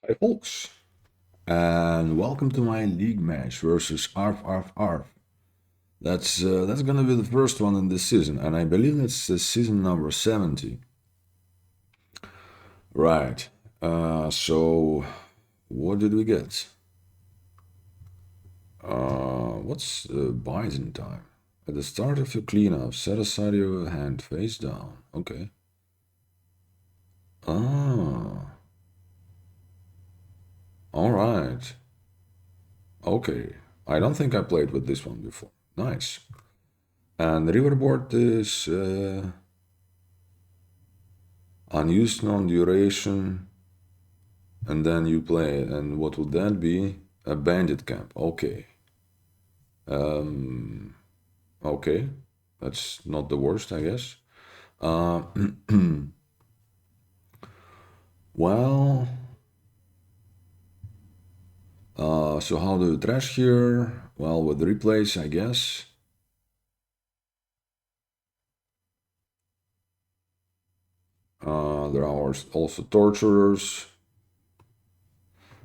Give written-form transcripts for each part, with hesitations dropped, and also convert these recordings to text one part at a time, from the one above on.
Hi folks, and welcome to my league match versus arfarfarf. That's gonna be the first one in this season, and I believe that's season number 70. Right. So what did we get? What's Bison time? At the start of your cleanup, set aside your hand face down. Okay. Ah, all right. Okay. I don't think I played with this one before. Nice. And the riverboard is unused non-duration, and then you play. And what would that be? A bandit camp. Okay. Um, okay. That's not the worst, I guess. Uh, well, so how do you trash here? Well, with replays, I guess. There are also torturers.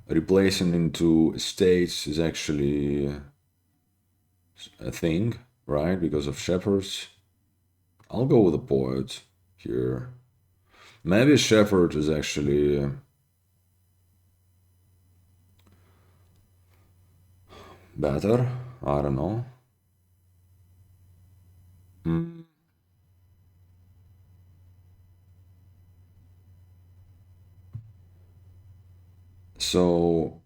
Replacing into states is actually a thing, right? Because of shepherds. I'll go with a poet here. Maybe shepherd is actually better. I don't know. Mm. So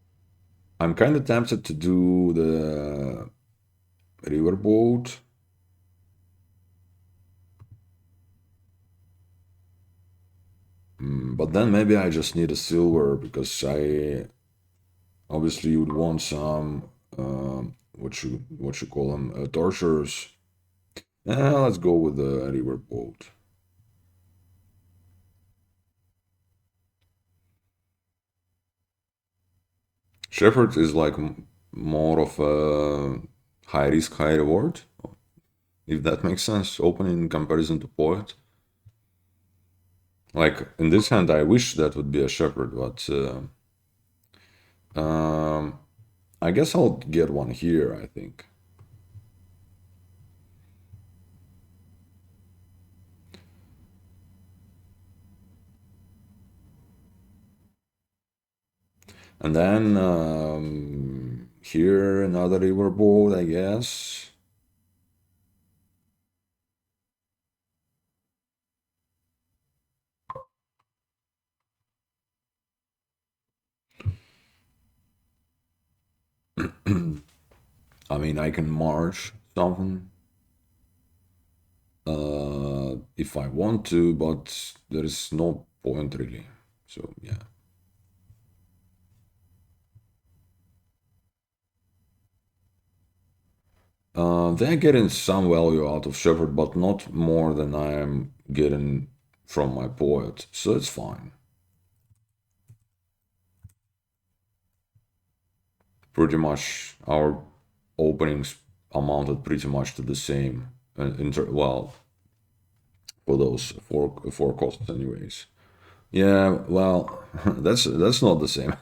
I'm kind of tempted to do the riverboat. But then maybe I just need a silver because I obviously would want some what you call them tortures. Let's go with the riverboat. Shepherd is like more of a high risk, high reward, if that makes sense. Open in comparison to poet. Like in this hand, I wish that would be a shepherd, but um, I guess I'll get one here, I think. And then here another riverboat, I guess. I mean, I can march something if I want to, but there is no point really. So yeah. They're getting some value out of Shepherd, but not more than I am getting from my poet, so it's fine. Pretty much our openings amounted pretty much to the same. Well, for those four costs, anyways. Yeah, well, that's not the same.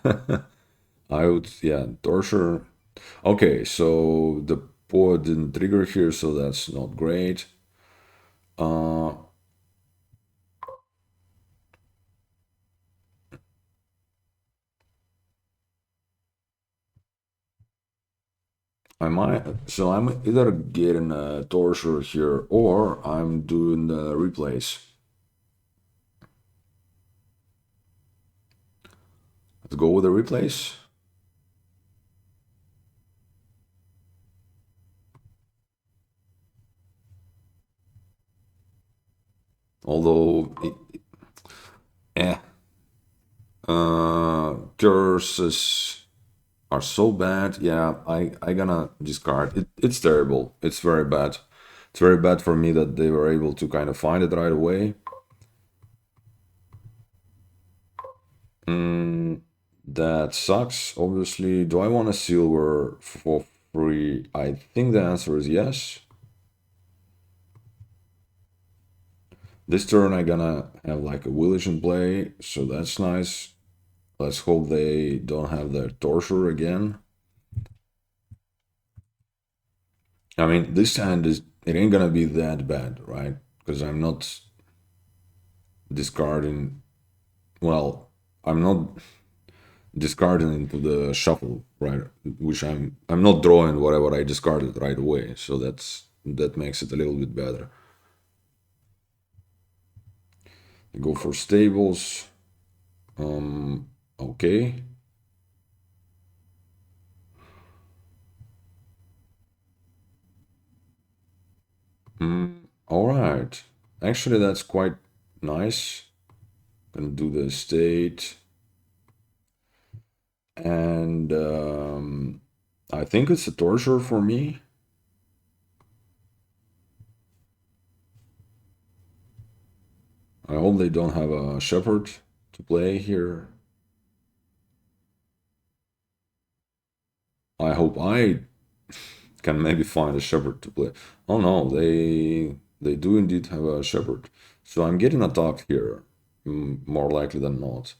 I would, yeah, torture. Okay, so the poet didn't trigger here, so that's not great. Uh, I might, so I'm either getting a torture here or I'm doing the replays. Let's go with the replays. Although, eh, curses are so bad. Yeah, I gonna discard it. It's terrible. It's very bad. It's very bad for me that they were able to kind of find it right away. That sucks, obviously. Do I want a silver for free? I think the answer is yes. This turn I gonna have like a village in play, so that's nice. Let's hope they don't have their torture again. I mean, this hand it ain't gonna be that bad, right? Because I'm not discarding. Well, I'm not discarding into the shuffle, right? Which I'm not drawing whatever I discarded right away. So that makes it a little bit better. I go for stables. Okay. All right. Actually, that's quite nice. Gonna do the estate. And I think it's a torture for me. I hope they don't have a shepherd to play here. I hope I can maybe find a shepherd to play. Oh no, they do indeed have a shepherd. So I'm getting attacked here, more likely than not.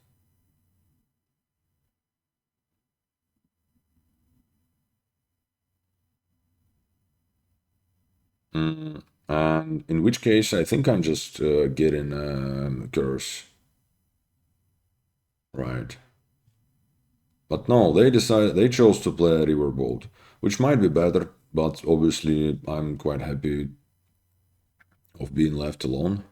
And in which case, I think I'm just getting curse. Right. But no, they chose to play Riverboat, which might be better, but obviously I'm quite happy of being left alone.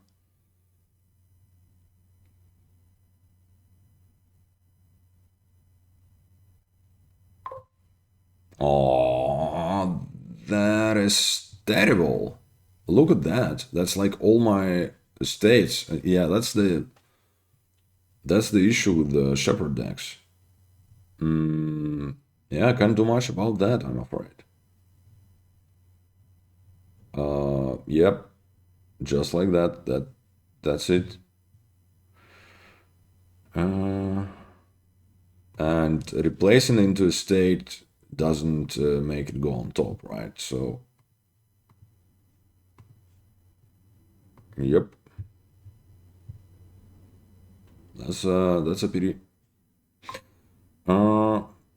Oh, that is terrible. Look at that. That's like all my estates. Yeah, that's the issue with the Shepherd decks. Yeah, I can't do much about that, I'm afraid. Yep, just like that. That's it. Uh, and replacing into a state doesn't make it go on top, right? So, yep, that's a pity.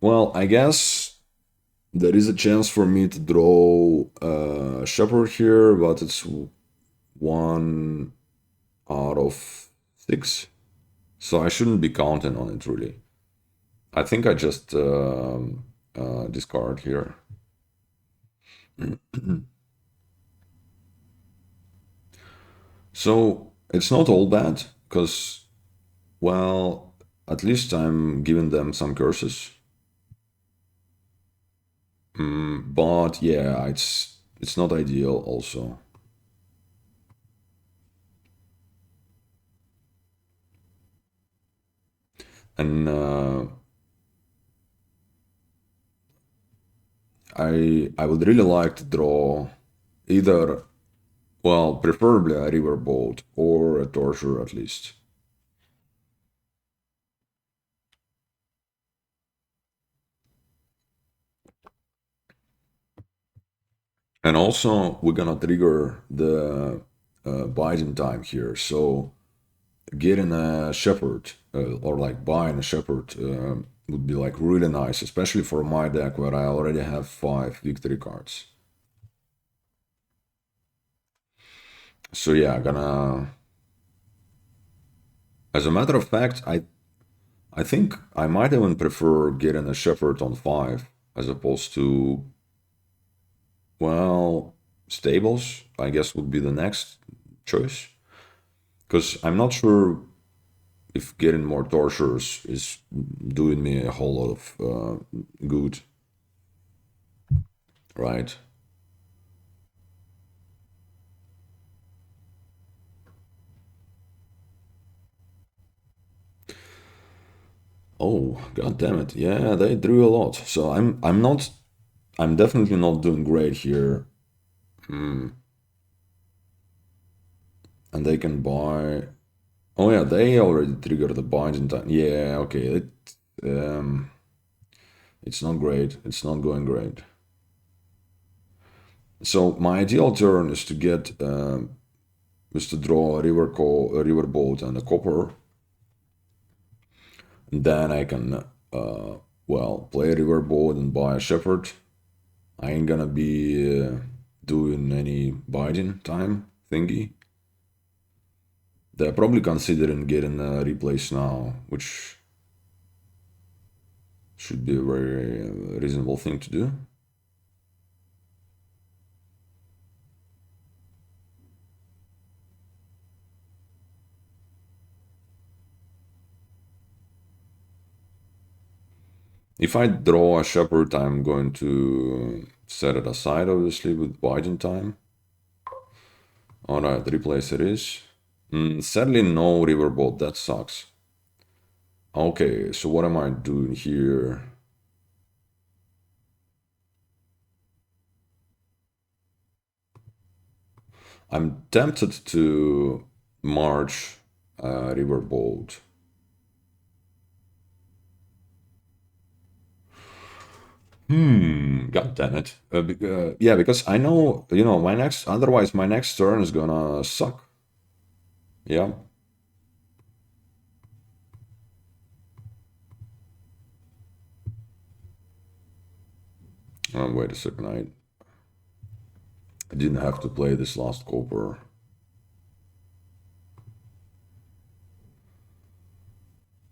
Well, I guess there is a chance for me to draw a shepherd here, but it's 1 out of 6, so I shouldn't be counting on it really. I think I just discard here. So it's not all bad, because, well, at least I'm giving them some curses. But yeah, it's not ideal also. And I would really like to draw either, well, preferably a riverboat or a torture at least. And also, we're gonna trigger the biding time here. So getting a shepherd or like buying a shepherd would be like really nice, especially for my deck where I already have 5 victory cards. So yeah, gonna. As a matter of fact, I think I might even prefer getting a shepherd on 5 as opposed to, well, stables, I guess would be the next choice. Because I'm not sure if getting more tortures is doing me a whole lot of good, right? Oh, god damn it. Yeah, they drew a lot. So I'm definitely not doing great here. And they can buy. Oh yeah, they already triggered the bind in time. Yeah, okay. It's not great. It's not going great. So my ideal turn is to get is to draw a river boat and a copper, And then I can, well, play a riverboat and buy a shepherd. I ain't gonna be doing any biding time thingy. They're probably considering getting a replace now, which should be a very reasonable thing to do. If I draw a shepherd, I'm going to set it aside, obviously, with biding time. Alright, replace it is. Sadly, no riverboat, that sucks. Okay, so what am I doing here? I'm tempted to march a riverboat. God damn it. Yeah, because I know, otherwise my next turn is gonna suck. Yeah. Wait a second, I didn't have to play this last copper.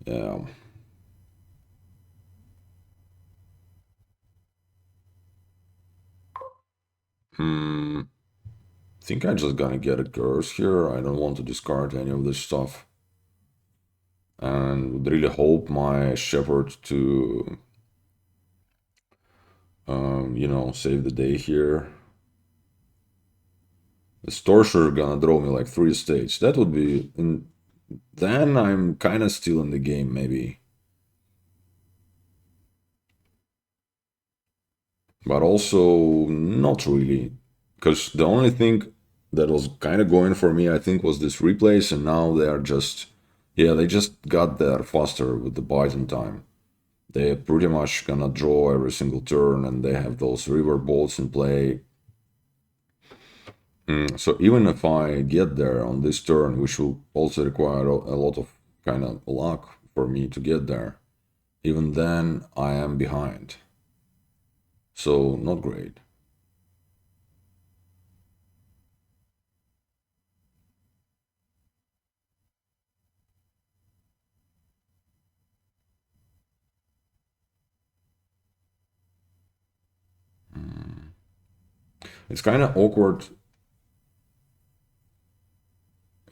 Yeah. Hmm. Think I'm just gonna get a curse here. I don't want to discard any of this stuff. And would really hope my shepherd to, save the day here. This torture gonna draw me like 3 states. That would be... then I'm kinda still in the game, maybe. But also not really. Because the only thing that was kind of going for me, I think, was this replace, and now they are just... yeah, they just got there faster with the Biden time. They're pretty much gonna draw every single turn, and they have those river bolts in play. So even if I get there on this turn, which will also require a lot of kind of luck for me to get there, even then I am behind. So not great. It's kind of awkward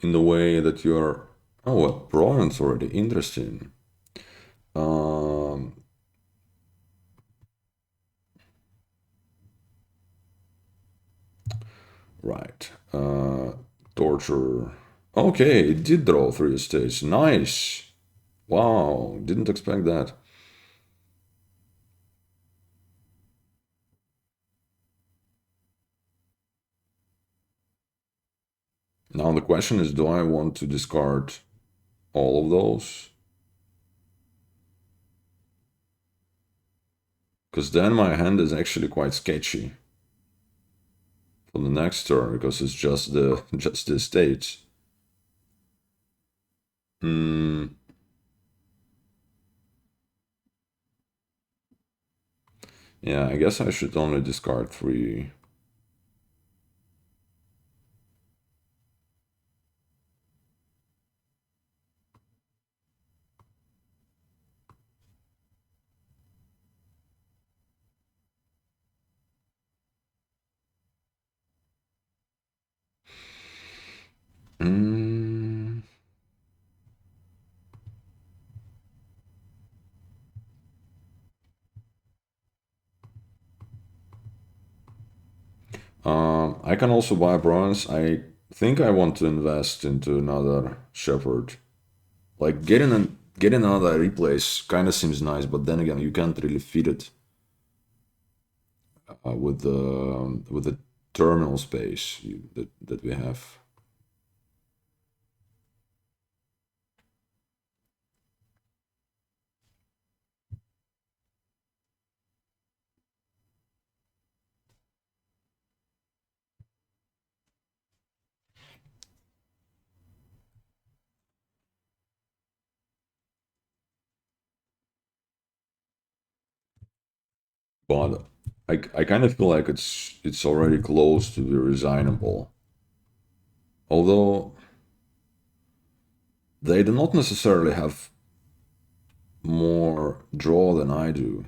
in the way that you're... oh, a bronze already. Interesting. Um, right. Torture. Okay, it did draw 3 states. Nice. Wow, didn't expect that. Now the question is, do I want to discard all of those? Because then my hand is actually quite sketchy for the next turn, because it's just the just the states. Hmm. Yeah, I guess I should only discard 3. Hmm. I can also buy bronze. I think I want to invest into another shepherd. Like getting another replace kind of seems nice, but then again, you can't really feed it with the terminal space that we have. but I kind of feel like it's already close to be resignable. Although they do not necessarily have more draw than I do.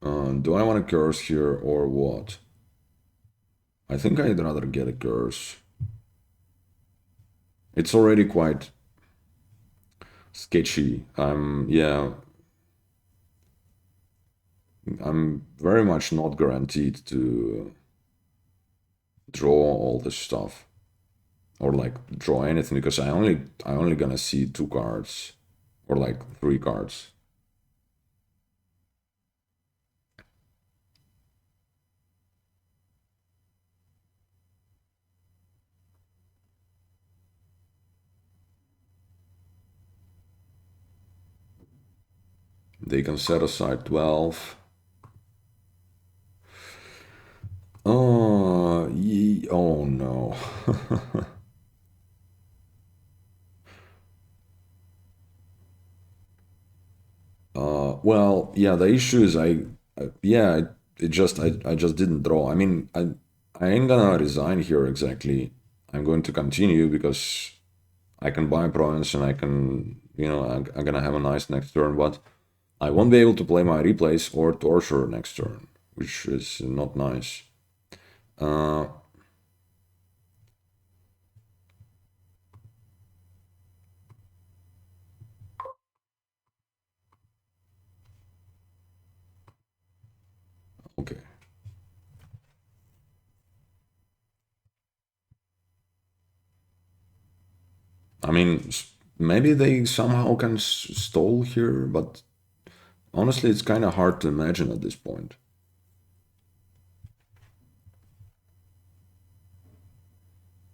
Do I want a curse here or what? I think I'd rather get a curse. It's already quite sketchy. Yeah, I'm very much not guaranteed to draw all this stuff or like draw anything because I only gonna see 2 cards or like 3 cards. They can set aside 12. Oh no. Well, yeah, the issue is yeah, I just didn't draw. I mean, I ain't gonna resign here exactly. I'm going to continue because I can buy province and I can, I'm gonna have a nice next turn, but I won't be able to play my replays or torture next turn, which is not nice. Uh, okay. I mean, maybe they somehow can stall here, but honestly, it's kind of hard to imagine at this point.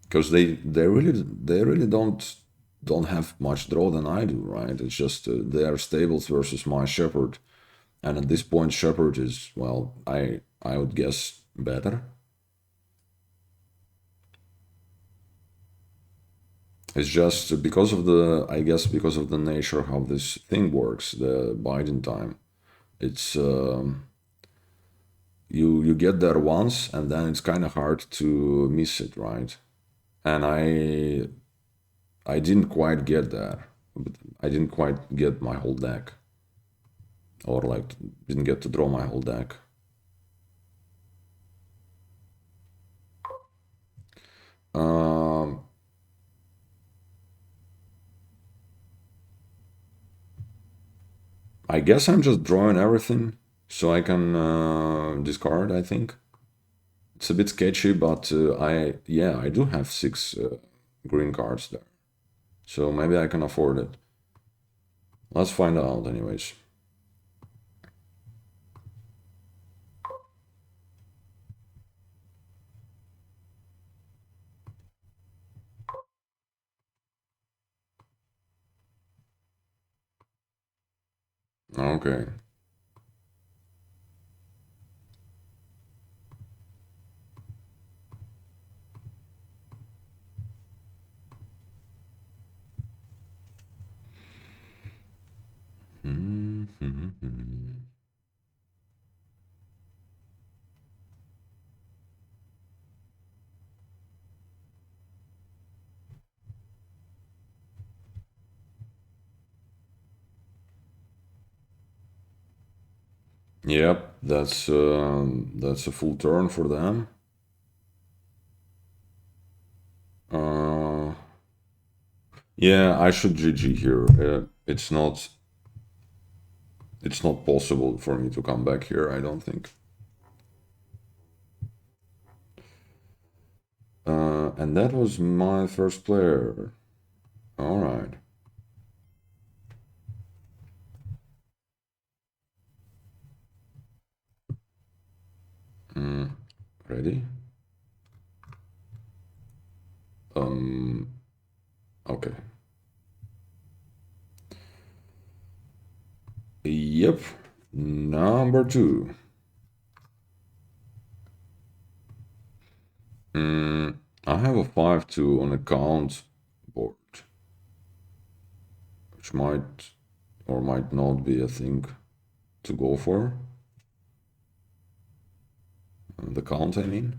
Because they really don't have much draw than I do, right? It's just their stables versus my shepherd, and at this point, shepherd is well, I would guess better. It's just because of the I guess because of the nature of how this thing works, the biding time. It's you get there once, and then it's kind of hard to miss it, right? And I didn't quite get there. I didn't quite get my whole deck. Or like didn't get to draw my whole deck. Um, I guess I'm just drawing everything so I can discard. I think it's a bit sketchy, but I do have 6 green cards there, so maybe I can afford it. Let's find out, anyways. Okay. Yep, that's a full turn for them. Uh, yeah, I should GG here. It's not possible for me to come back here, I don't think. And that was my first player. All right. Ready? Okay. Yep. Number 2. I have a 5-2 on account board, which might or might not be a thing to go for. The count, I mean.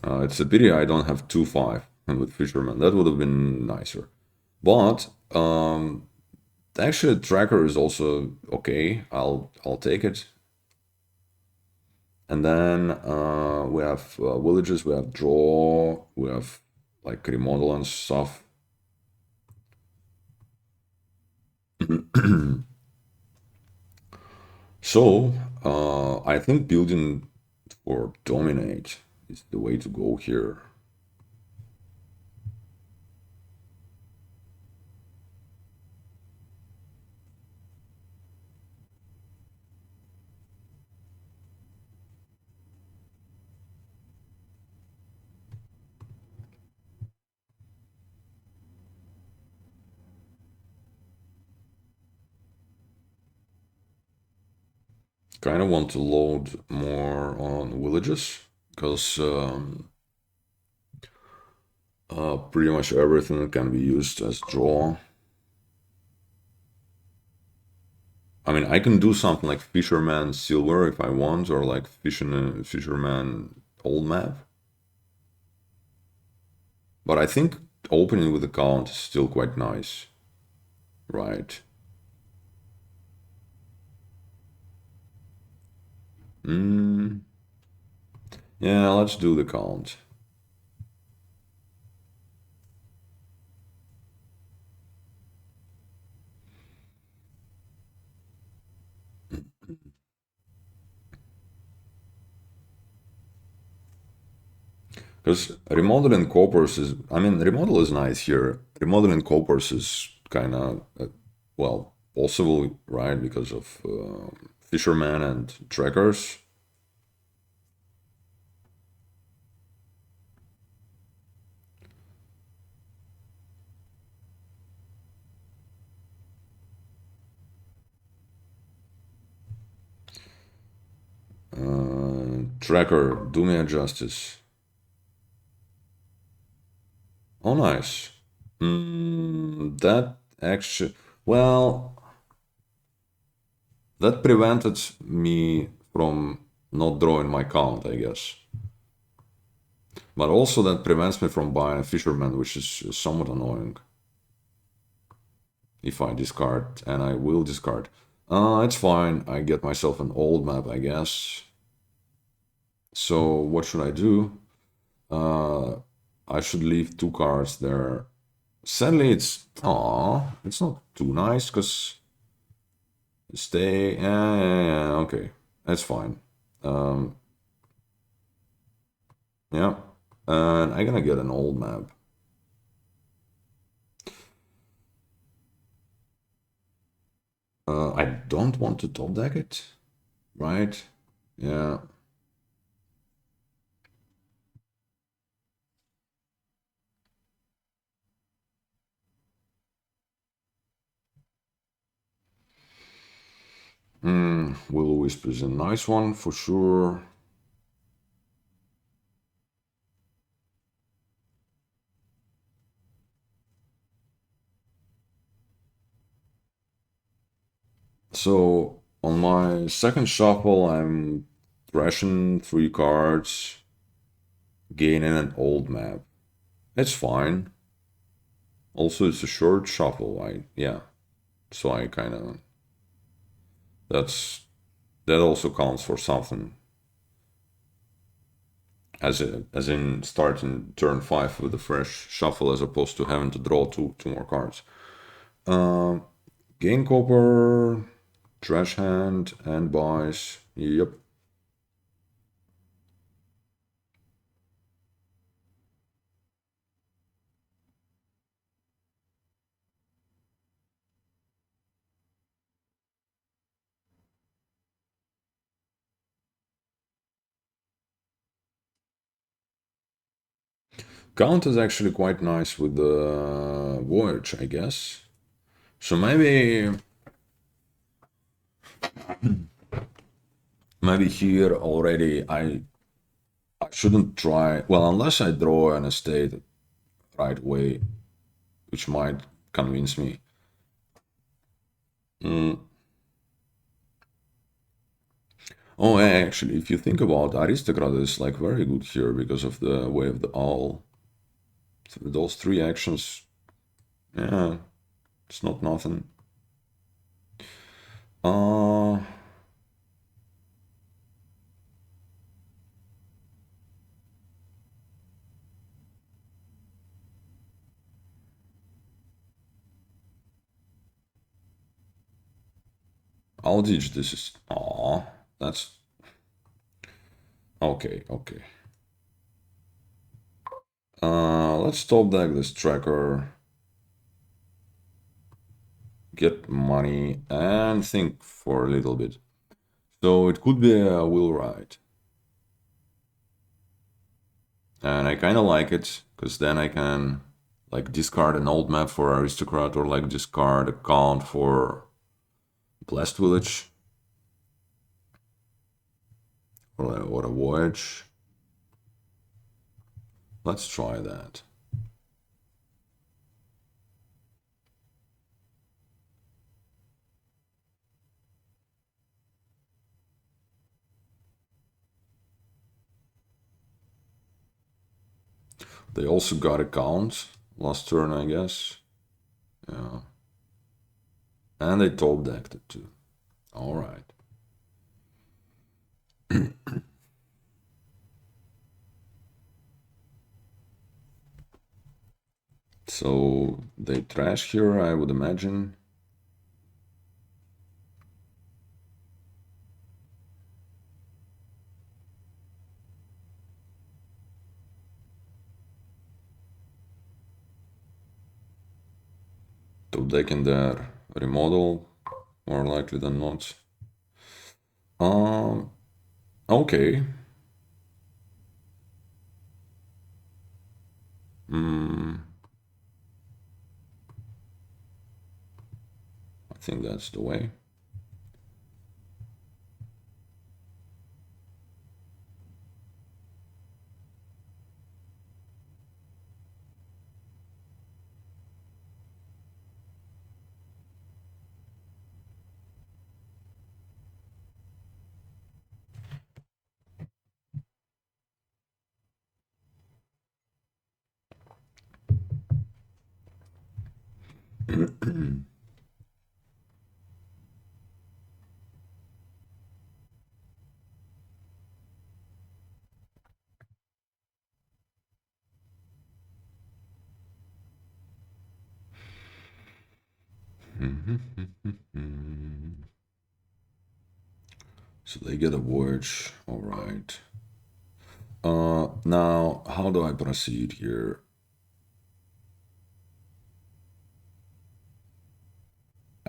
It's a pity I don't have 2-5 with Fisherman. That would have been nicer. But actually, tracker is also okay. I'll take it. And then we have villages. We have draw. We have like remodel and stuff. So I think building for dominate is the way to go here. Kind of want to load more on villages because pretty much everything can be used as draw. I mean, I can do something like Fisherman Silver if I want, or like Fisherman Old Map. But I think opening with the count is still quite nice, right? Yeah, let's do the count. Because remodeling coppers is, I mean, remodel is nice here. Remodeling coppers is kind of, well, possible, right? Because of fishermen and trackers. Tracker, do me a justice. Oh, nice. That actually, well, that prevented me from not drawing my count, I guess. But also that prevents me from buying a fisherman, which is somewhat annoying. If I discard, and I will discard. It's fine, I get myself an old map, I guess. So what should I do? I should leave 2 cards there. Sadly, it's not too nice, because stay, yeah, okay, that's fine. Yeah, and I'm gonna get an old map. I don't want to top deck it, right? Yeah. Will Wisp is a nice one for sure. So on my second shuffle, I'm thrashing 3 cards, gaining an old map. It's fine. Also, it's a short shuffle. Yeah. So I kind of that also counts for something. As in starting turn 5 with a fresh shuffle, as opposed to having to draw two more cards. Gain copper, trash hand, and buys. Yep. Count is actually quite nice with the Voyage, I guess. So maybe here already I shouldn't try, well, unless I draw an estate right away, which might convince me. Oh, actually, if you think about aristocrat is like very good here because of the way of the owl. So those three actions, yeah, it's not nothing. Uh, I'll teach this is. Aw, that's okay. Okay. Let's top deck this tracker, get money, and think for a little bit. So it could be a wheel ride. And I kind of like it, because then I can like discard an old map for aristocrat or like discard a count for blast village or a voyage. Let's try that. They also got a count last turn, I guess. Yeah. And they top decked it too. All right. So they trash here, I would imagine. Top decking their remodel, more likely than not. Um, okay. Hmm. I think that's the way. So they get a voyage. All right. Now how do I proceed here?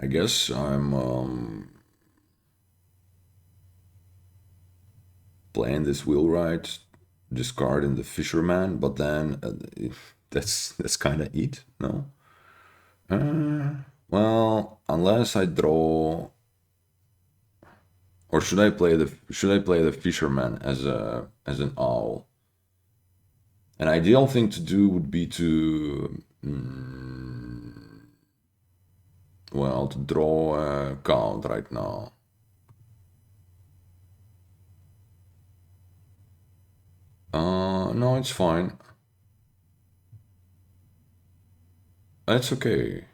I guess I'm playing this wheelwright, discarding the fisherman, but then that's kind of it, no? Well, unless I draw, or should I play the fisherman as an owl? An ideal thing to do would be to well, to draw a count right now. No, it's fine. It's okay.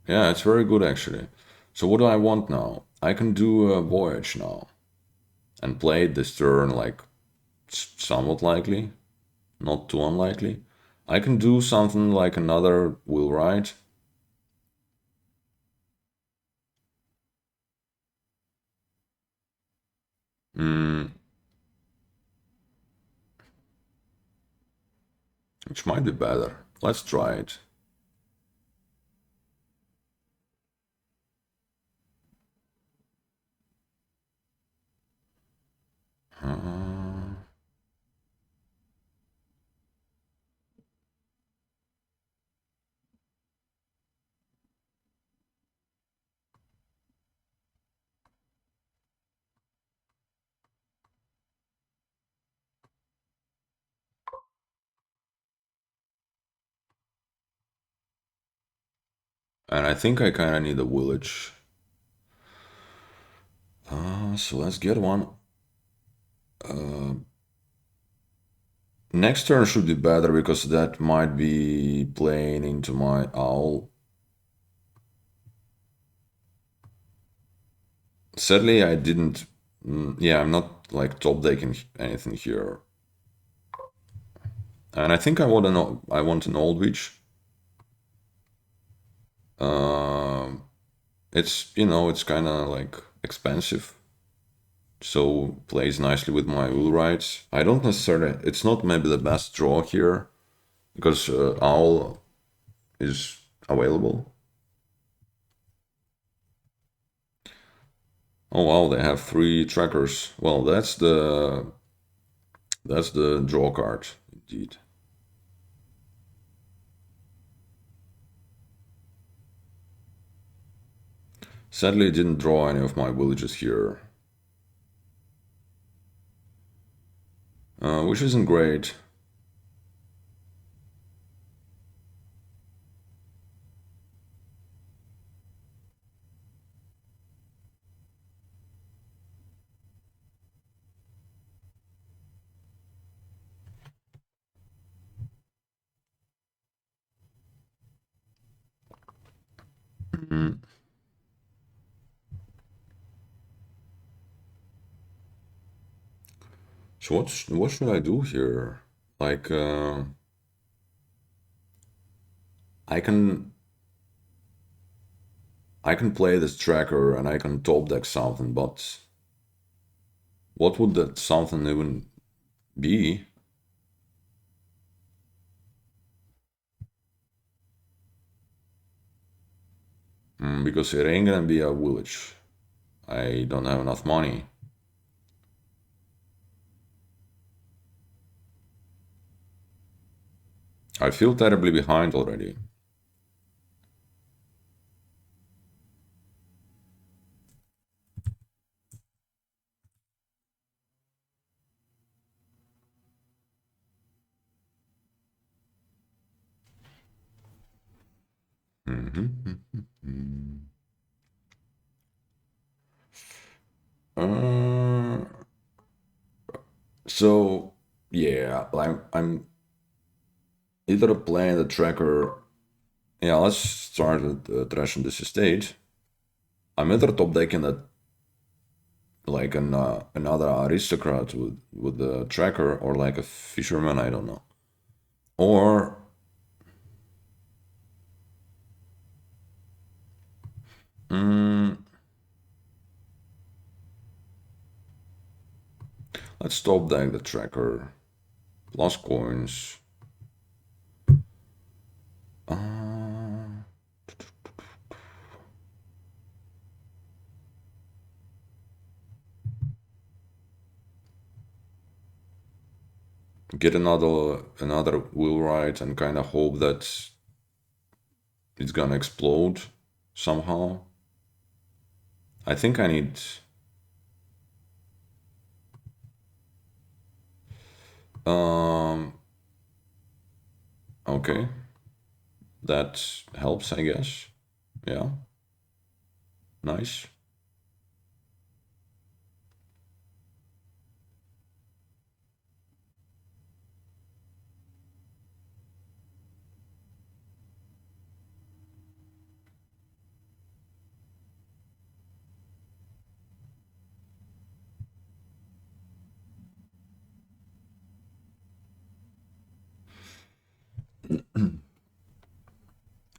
Yeah, it's very good actually. So what do I want now? I can do a voyage now and play it this turn like somewhat likely, not too unlikely. I can do something like another wheelwright. Mm, which might be better. Let's try it. Uh, and I think I kind of need a village. So let's get one. Next turn should be better because that might be playing into my owl. Sadly, I didn't. Yeah, I'm not like top decking anything here. And I think I want an old witch. It's it's kind of like expensive, so plays nicely with my wool rights. I don't necessarily. It's not maybe the best draw here because owl is available. Oh wow, they have 3 trackers. Well, that's the draw card indeed. Sadly, I didn't draw any of my villages here, which isn't great. Mm. So what should I do here? Like I can I can play this tracker and I can top deck something, but what would that something even be? Because it ain't gonna be a village. I don't have enough money. I feel terribly behind already. Mhm. Uh, so yeah, I'm either playing the tracker. Yeah, let's start with trashing this estate. I'm either top decking that like another aristocrat with the tracker or like a fisherman. I don't know. Or mm, let's top deck the tracker. Plus coins. Uh, get another wheel right and kind of hope that it's gonna explode somehow. I think I need. Um. Okay, that helps, I guess. Yeah, nice.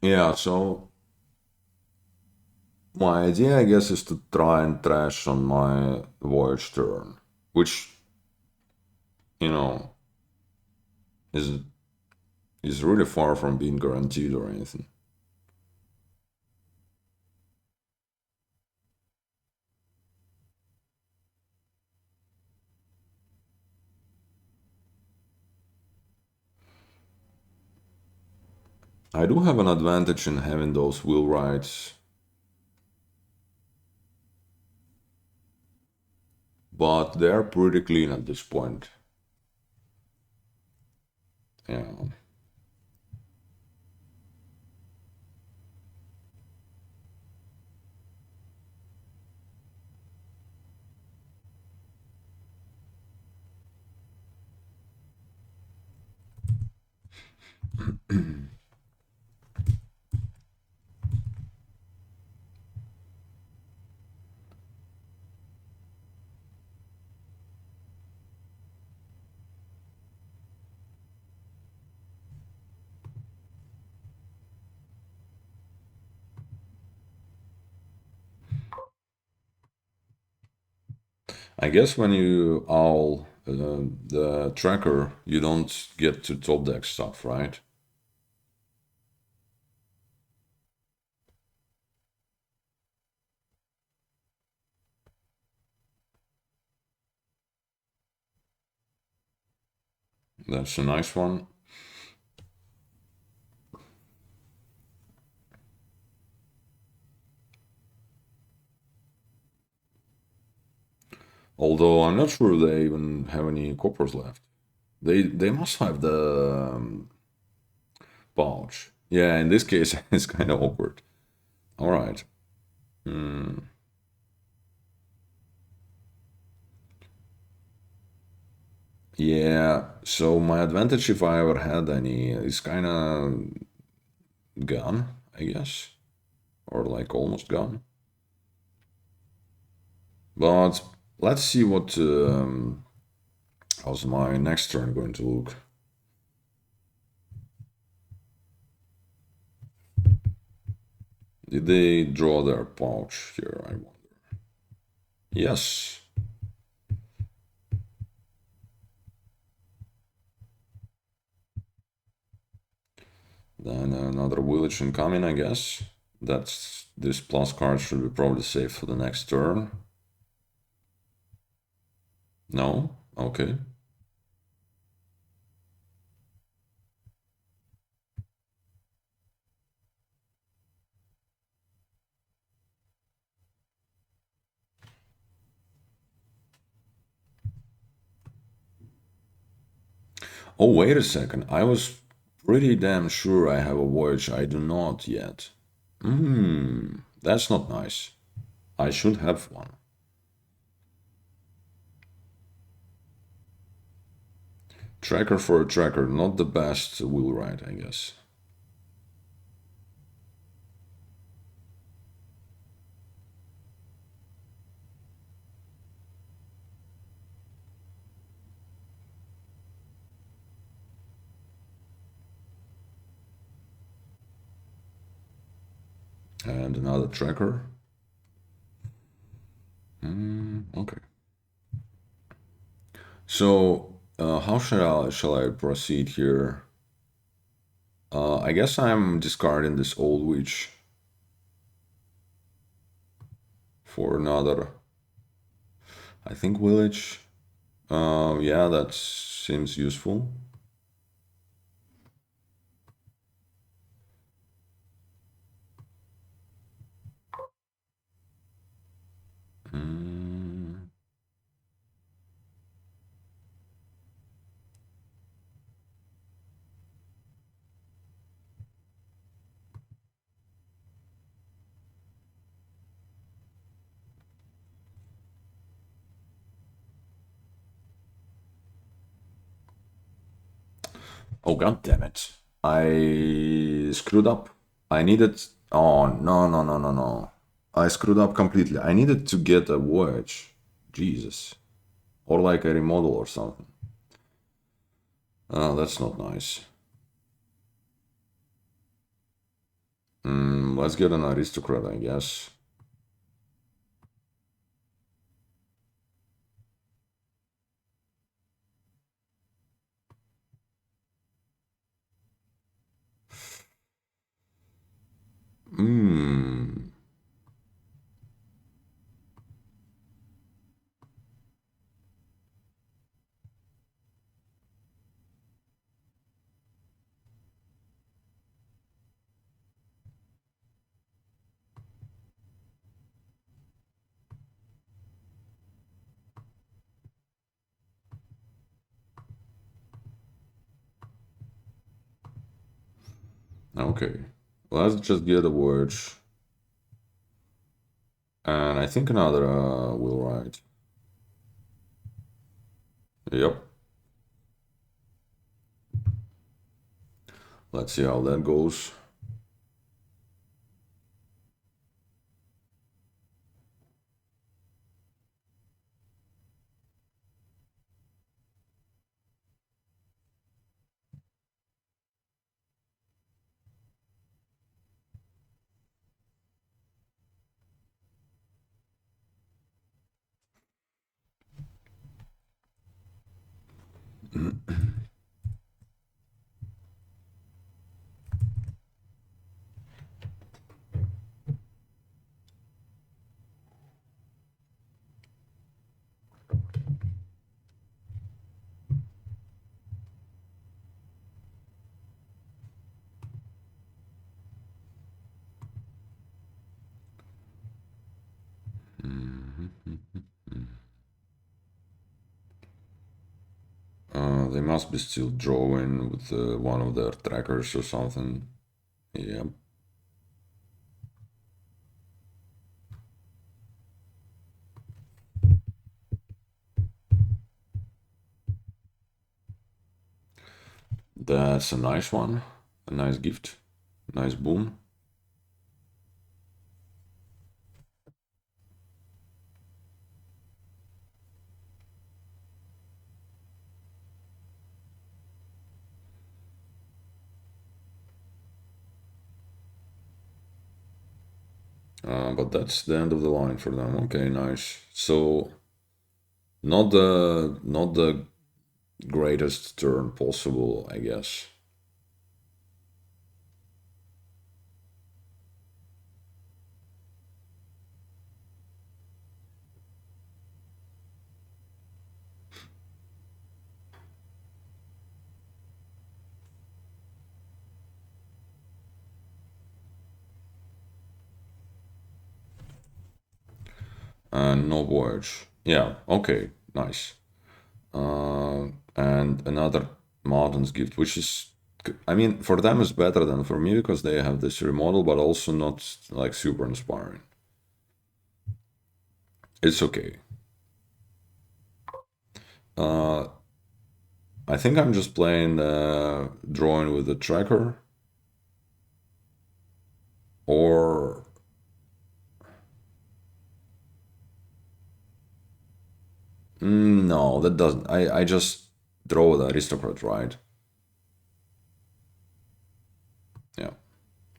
Yeah. So my idea, I guess, is to try and trash on my voyage turn, which you know is is really far from being guaranteed or anything. I do have an advantage in having those wheelwrights, but they're pretty clean at this point. Yeah. I guess when you owl the tracker, you don't get to top deck stuff, right? That's a nice one. Although I'm not sure they even have any coppers left. They must have the pouch. Yeah, in this case, it's kind of awkward. All right. Hmm. Yeah, so my advantage, if I ever had any, is kind of gone, I guess, or like almost gone. But let's see what how's my next turn going to look. Did they draw their pouch here? I wonder. Yes. Then another village incoming, I guess. That's this plus card should be probably safe for the next turn. No? Okay. Oh, wait a second. I was pretty damn sure I have a voyage. I do not yet. That's not nice. I should have one. Tracker for a tracker, not the best wheel ride, I guess. And another tracker. Okay. So, how shall I proceed here? I guess I'm discarding this old witch for another, I think, village. Yeah, that seems useful. Mm, oh, god damn it. I screwed up. I needed. Oh, no, no, no, no, no. I screwed up completely. I needed to get a watch. Jesus. Or like a remodel or something. Oh, that's not nice. Let's get an aristocrat, I guess. Hmm. Okay. Let's just get a watch. And I think another will ride. Yep. Let's see how that goes. They must be still drawing with one of their trackers or something. Yeah. That's a nice one. A nice gift. Nice boon. But that's the end of the line for them. Okay, nice. So not the greatest turn possible, I guess. No voyage. Yeah, okay, nice. And another Martin's gift, which is, I mean, for them is better than for me because they have this remodel, but also not like super inspiring. It's okay. Uh, I think I'm just playing drawing with the tracker, or no, that doesn't. I just draw the aristocrat, right? Yeah,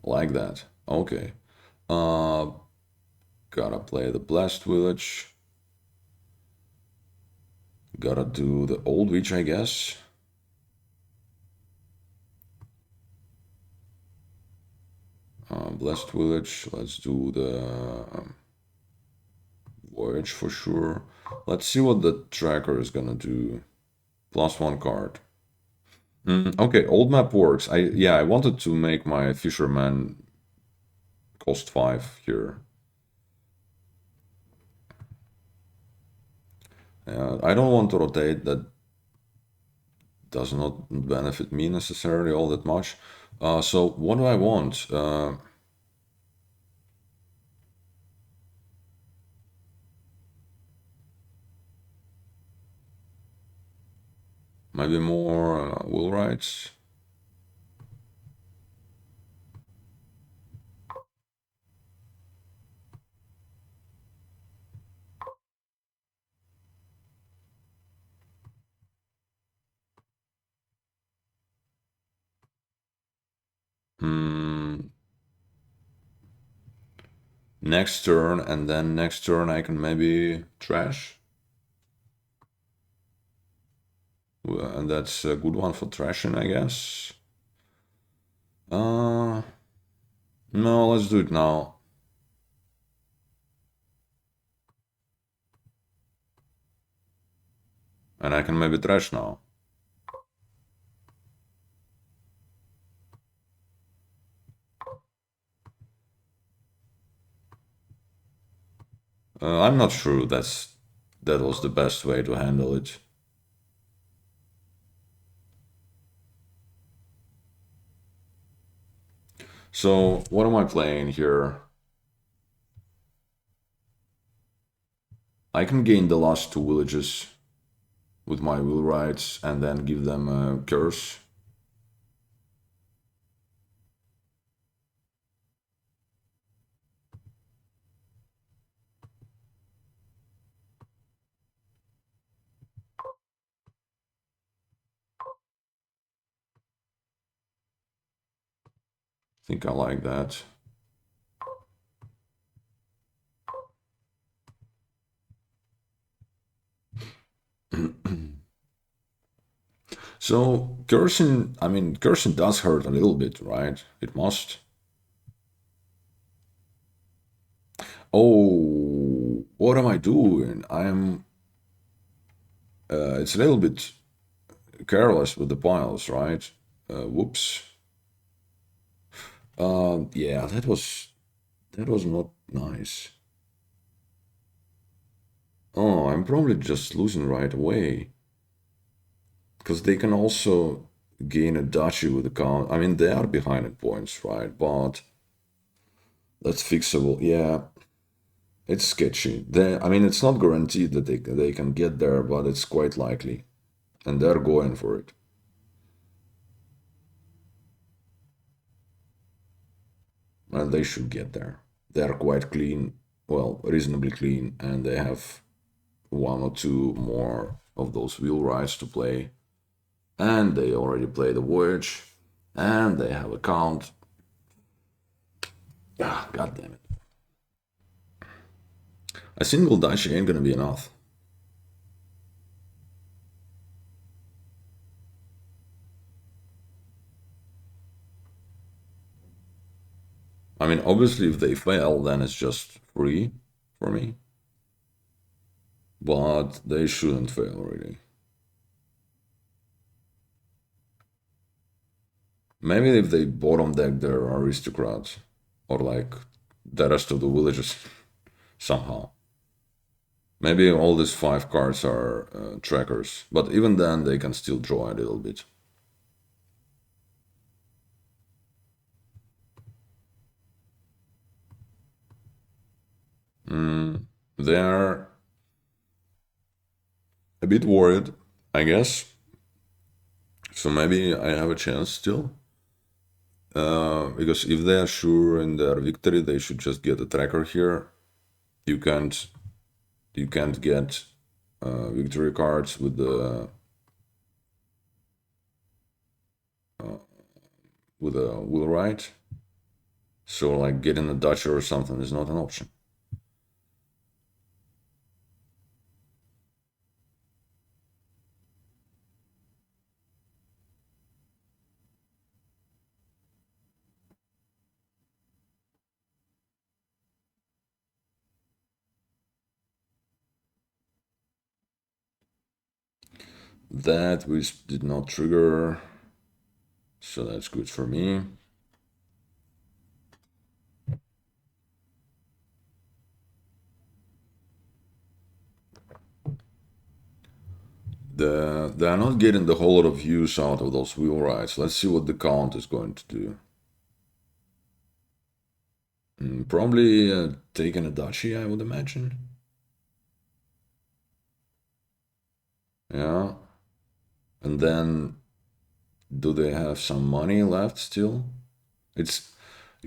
like that. Okay. Uh, Gotta play the blast village. Gotta do the old witch, I guess. Blast village. Let's do the voyage for sure. Let's see what the tracker is gonna do. +1 card. Okay, old map works. I wanted to make my fisherman cost 5 here. I don't want to rotate. That does not benefit me necessarily all that much. So what do I want? Maybe more will rights. Hmm. Next turn, and then next turn I can maybe trash. And that's a good one for trashing, I guess. No, let's do it now. And I can maybe trash now. I'm not sure that was the best way to handle it. So what am I playing here? I can gain the last 2 villages with my will rights and then give them a curse. think I like that. So cursing, I mean, cursing does hurt a little bit, right? It must. Oh, what am I doing? It's a little bit careless with the piles, right? Whoops. Yeah, that was not nice. Oh, I'm probably just losing right away. Because they can also gain a duchy with the count. I mean, they are behind in points, right? But that's fixable. Yeah, it's sketchy. I mean, it's not guaranteed that they can get there, but it's quite likely, and they're going for it. And they should get there. They're quite clean, well, reasonably clean, and they have one or two more of those wheel rides to play. And they already play the voyage, and they have a count. Ah, god damn it. A single dash ain't gonna be enough. I mean, obviously, if they fail, then it's just free for me. But they shouldn't fail, really. Maybe if they bottom deck their aristocrats, or like the rest of the villages, somehow. Maybe all these 5 cards are trackers, but even then they can still draw a little bit. They're a bit worried, I guess. So maybe I have a chance still. Because if they are sure in their victory, they should just get a tracker here. You can't get victory cards with the with a wheelwright. So like getting a Dutcher or something is not an option. That we did not trigger, so that's good for me. They're not getting the whole lot of use out of those wheelwrights. Let's see what the count is going to do. Probably taking a duchy, I would imagine. Yeah. And then, do they have some money left still? It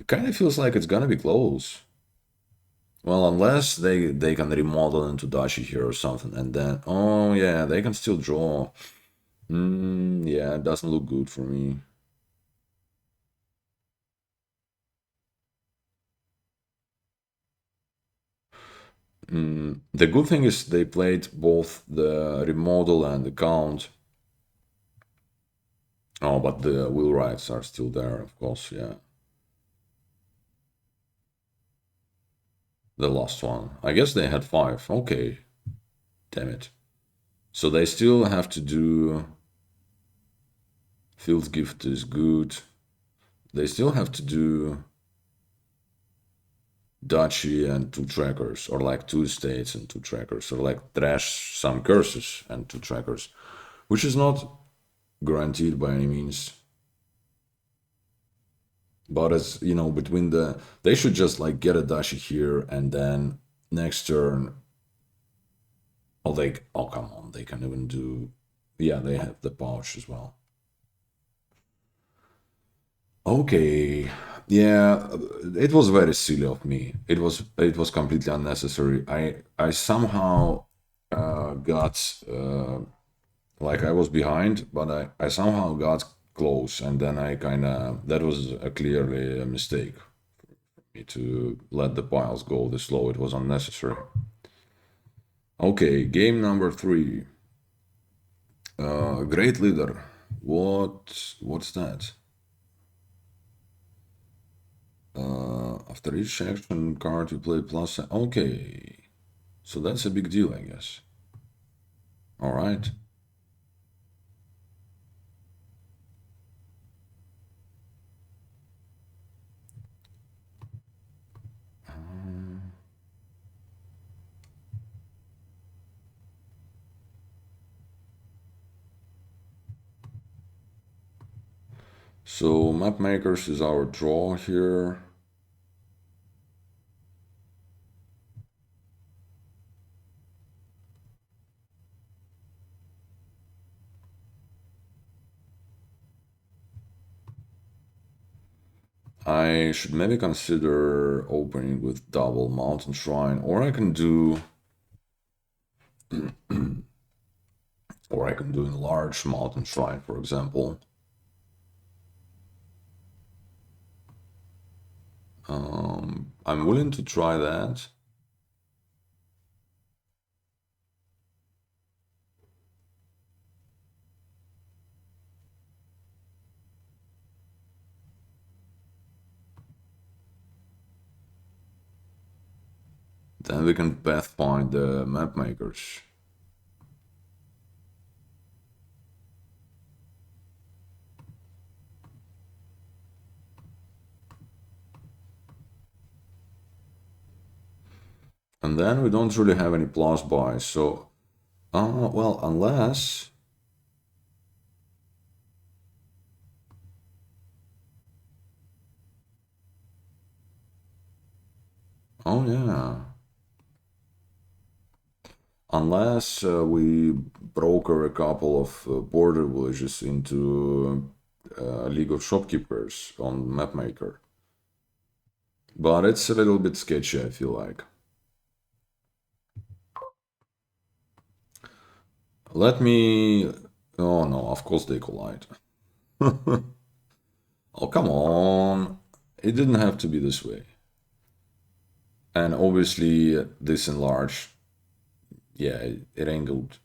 kind of feels like it's gonna be close. Well, unless they can remodel into dashi here or something, and then oh yeah, they can still draw. Yeah, it doesn't look good for me. The good thing is they played both the remodel and the count. Oh, but the wheelwrights are still there, of course, yeah. The last one. I guess they had 5. Okay. Damn it. So they still have to do. Field gift is good. They still have to do duchy and 2 trackers, or like 2 states and 2 trackers, or like trash some curses and 2 trackers, which is not guaranteed by any means. But as you know, between they should just like get a dashi here and then next turn. Oh come on, they can even do. Yeah, they have the pouch as well. Okay, yeah, it was very silly of me. It was completely unnecessary. I somehow got like I was behind, but I somehow got close, and then I kind of, that was clearly a mistake for me to let the piles go this slow. It was unnecessary. Okay, game number 3. Great leader. What's that? After each action card you play plus. Okay, so that's a big deal, I guess. All right. So map makers is our draw here. I should maybe consider opening with double mountain shrine, or I can do large mountain shrine, for example. I'm willing to try that. Then we can pathfind the map makers. And then we don't really have any plus buys, so well, unless oh yeah, unless we broker a couple of border villages into League of Shopkeepers on Mapmaker. But it's a little bit sketchy, I feel like. Let me... Oh no, of course they collide. Oh, come on. It didn't have to be this way. And obviously this enlarge, yeah, it ain't good.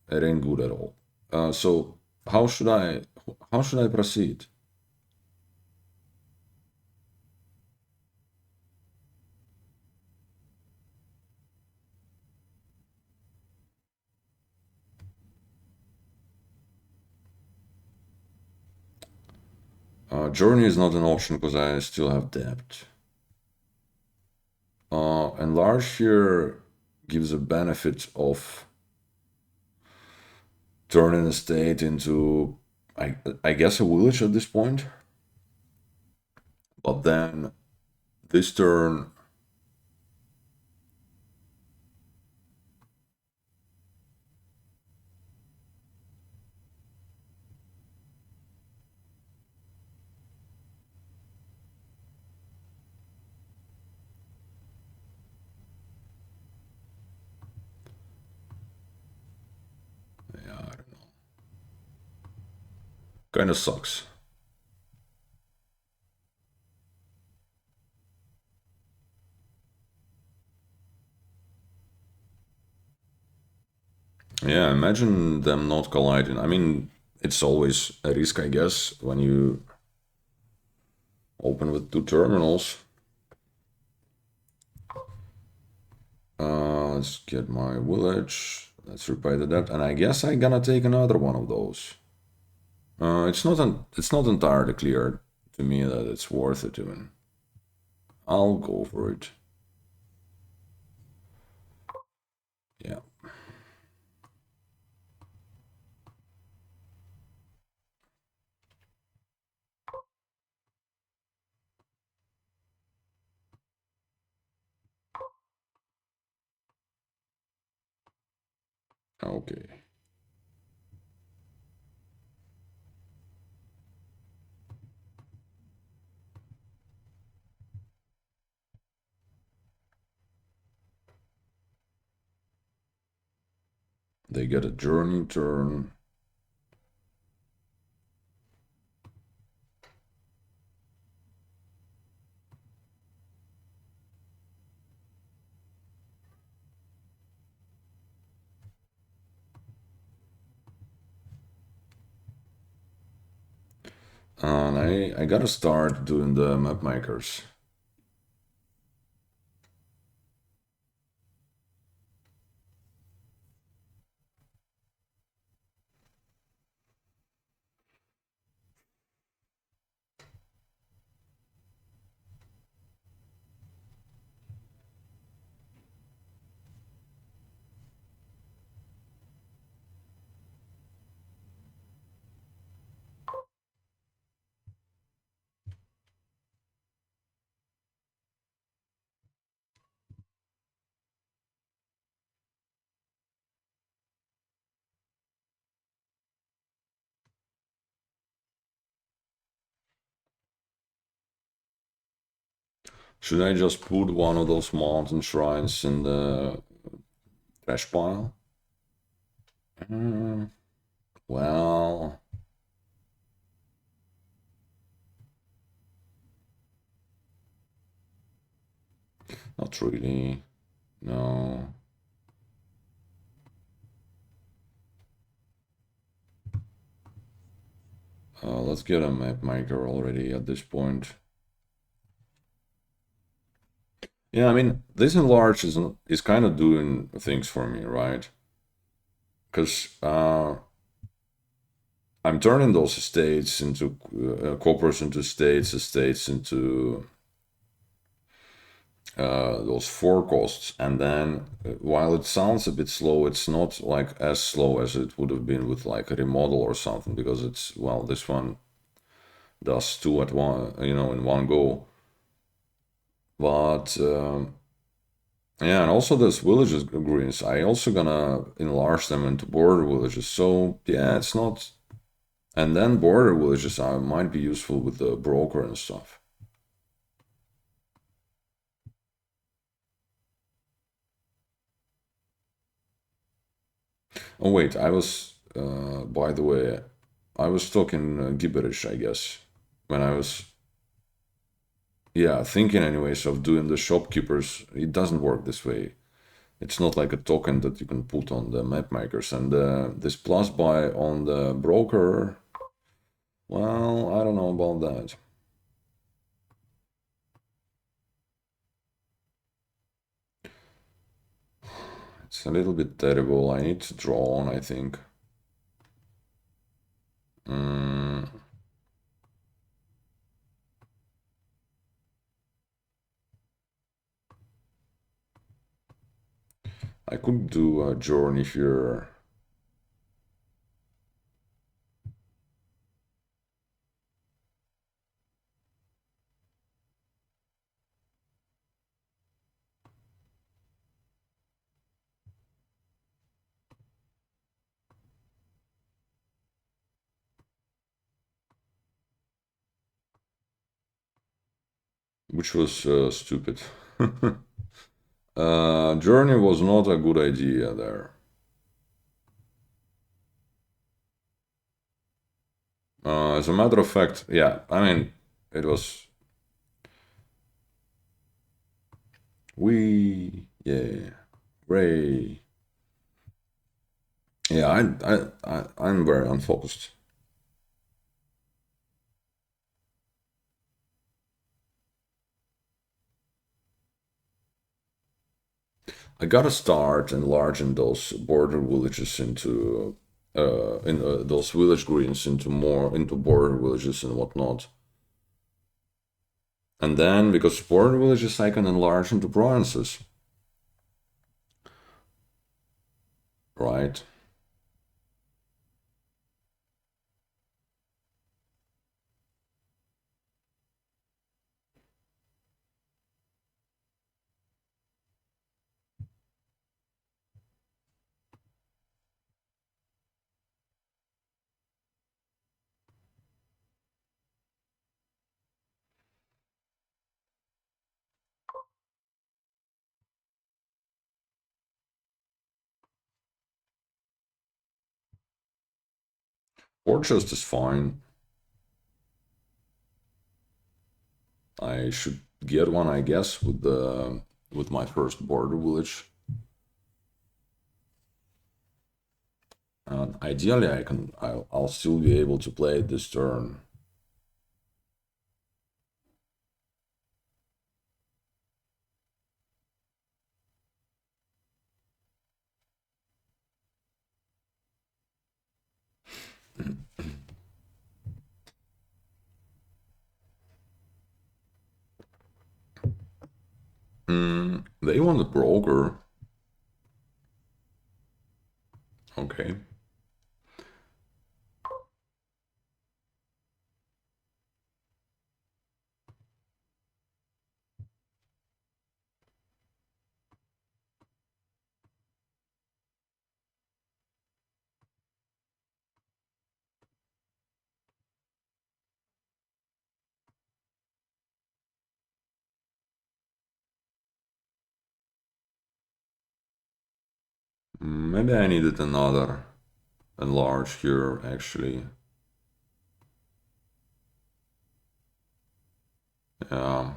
It ain't good at all. So how should I proceed? Journey is not an option because I still have debt. Enlarge here gives a benefit of turning a state into, I guess, a village at this point. But then this turn, yeah, I don't know. Kind of sucks. Yeah, imagine them not colliding. I mean, it's always a risk, I guess, when you open with two terminals. Let's get my village. Let's repay the debt, and I guess I'm gonna take another one of those. It's not entirely clear to me that it's worth it even. I'll go for it. Yeah. Okay. They get a journey turn. And I gotta start doing the map makers. Should I just put one of those mountain shrines in the trash pile? Mm, well, not really. No. Let's get a map maker already at this point. Yeah, I mean, this enlarge is kind of doing things for me, right? Because I'm turning those estates into coppers into estates, estates into those forecasts, and then while it sounds a bit slow, it's not like as slow as it would have been with like a remodel or something, because it's, well, this one does two at one, in one go. But yeah, and also those villages greens, I also gonna enlarge them into border villages. So yeah, it's not, and then border villages might be useful with the broker and stuff. Oh wait, I was, by the way, I was talking gibberish, I guess, when I was, yeah, thinking anyways of doing the shopkeepers. It doesn't work this way. It's not like a token that you can put on the map makers. And this plus buy on the broker, well, I don't know about that. It's a little bit terrible. I need to draw on, I think. Mm, I could do a journey here. Which was stupid. Journey was not a good idea there. As a matter of fact, yeah, I mean, it was. Yeah, Ray. Yeah, I'm very unfocused. I gotta start enlarging those border villages into, those village greens into more into border villages and whatnot. And then because border villages I can enlarge into provinces, right? Or just is fine. I should get one, I guess, with my first border village. Ideally, I'll still be able to play it this turn. They want a broker. Okay. Maybe I needed another enlarge here, actually. Yeah.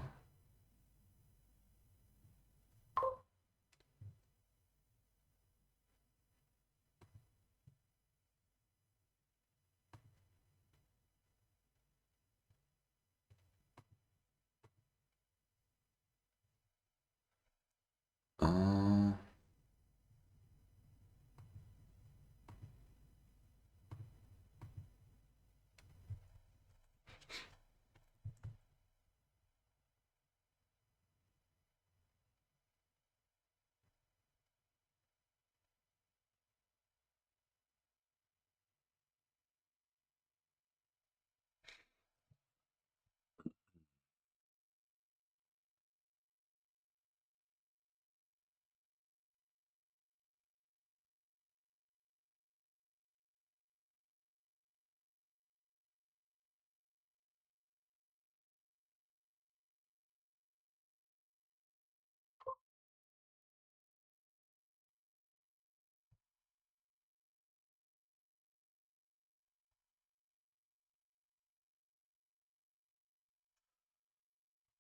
Uh,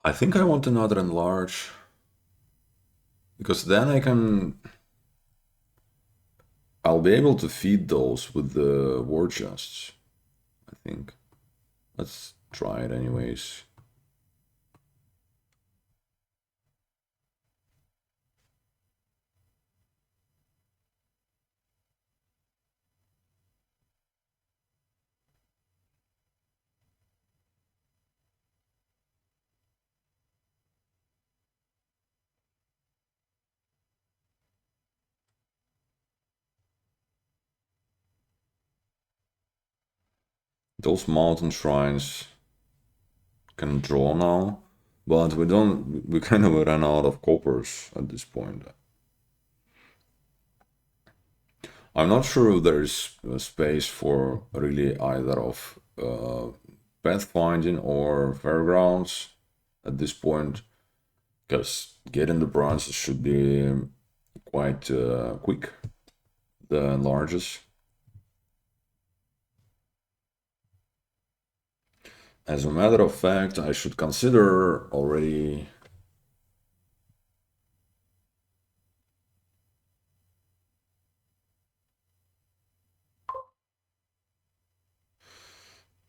I think I want another enlarge because then I'll be able to feed those with the war chests, I think. Let's try it anyways. Those mountain shrines can draw now, but we kind of ran out of coppers at this point. I'm not sure if there's space for really either of pathfinding or fairgrounds at this point, because getting the bronzes should be quite quick, the largest. As a matter of fact, I should consider already.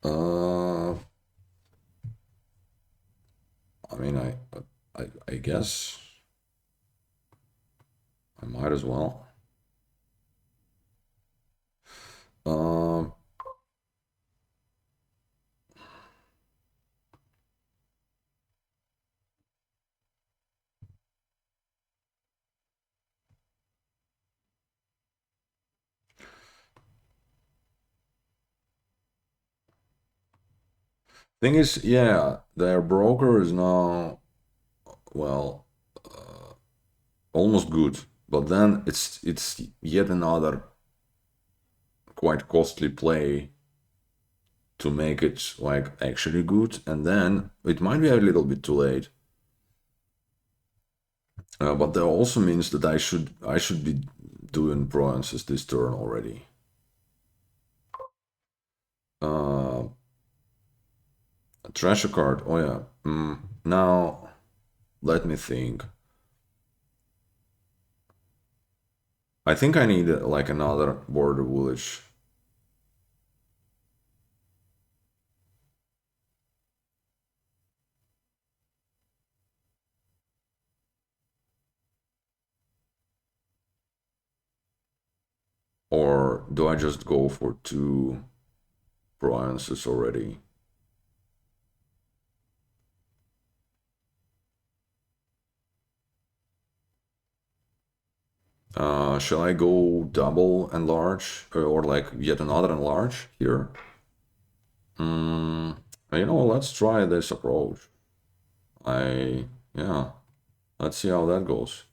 Uh, I mean, I guess I might as well. Um, Thing is, yeah, their broker is now, well, almost good, but then it's yet another quite costly play to make it like actually good, and then it might be a little bit too late. But that also means that I should be doing provinces this turn already. Uh, Treasure card. Oh yeah. Now let me think. I think I need like another border village. Or do I just go for two? provinces already. Shall I go double enlarge or like yet another enlarge here? You know, let's try this approach. Yeah, let's see how that goes.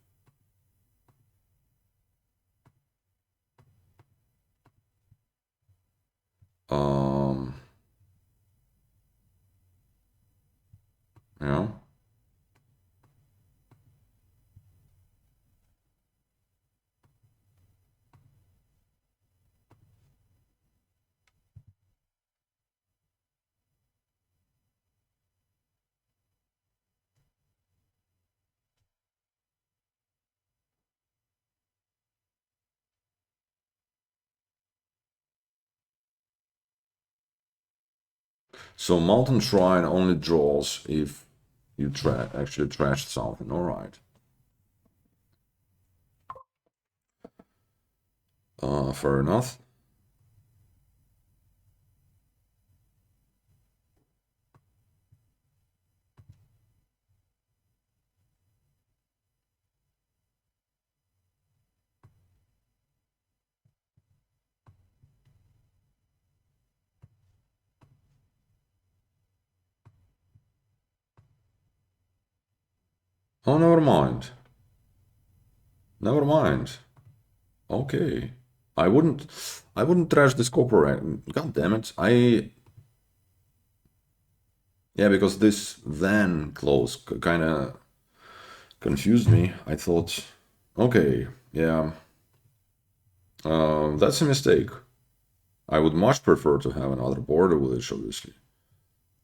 Yeah. So Mountain Shrine only draws if you actually trashed something. All right. Fair enough. Oh, never mind. Never mind. Okay. I wouldn't trash this copper. God damn it. Yeah, because this then close kind of confused me. I thought, okay, yeah, that's a mistake. I would much prefer to have another border village, obviously.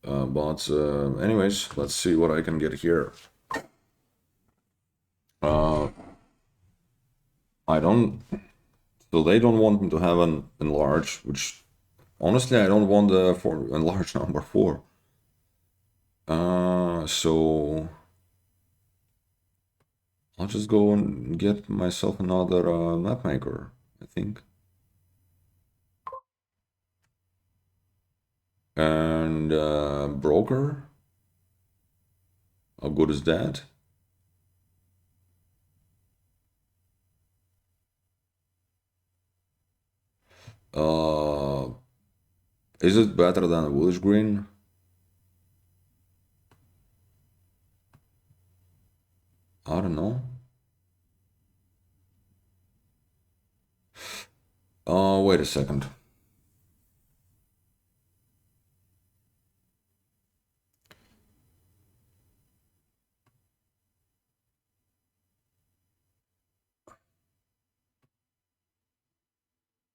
But anyways, let's see what I can get here. Uh, I don't. So they don't want me to have an enlarge, which honestly I don't want for enlarge number 4. So I'll just go and get myself another map maker, I think. And broker. How good is that? Uh, is it better than a village green? I don't know. Wait a second.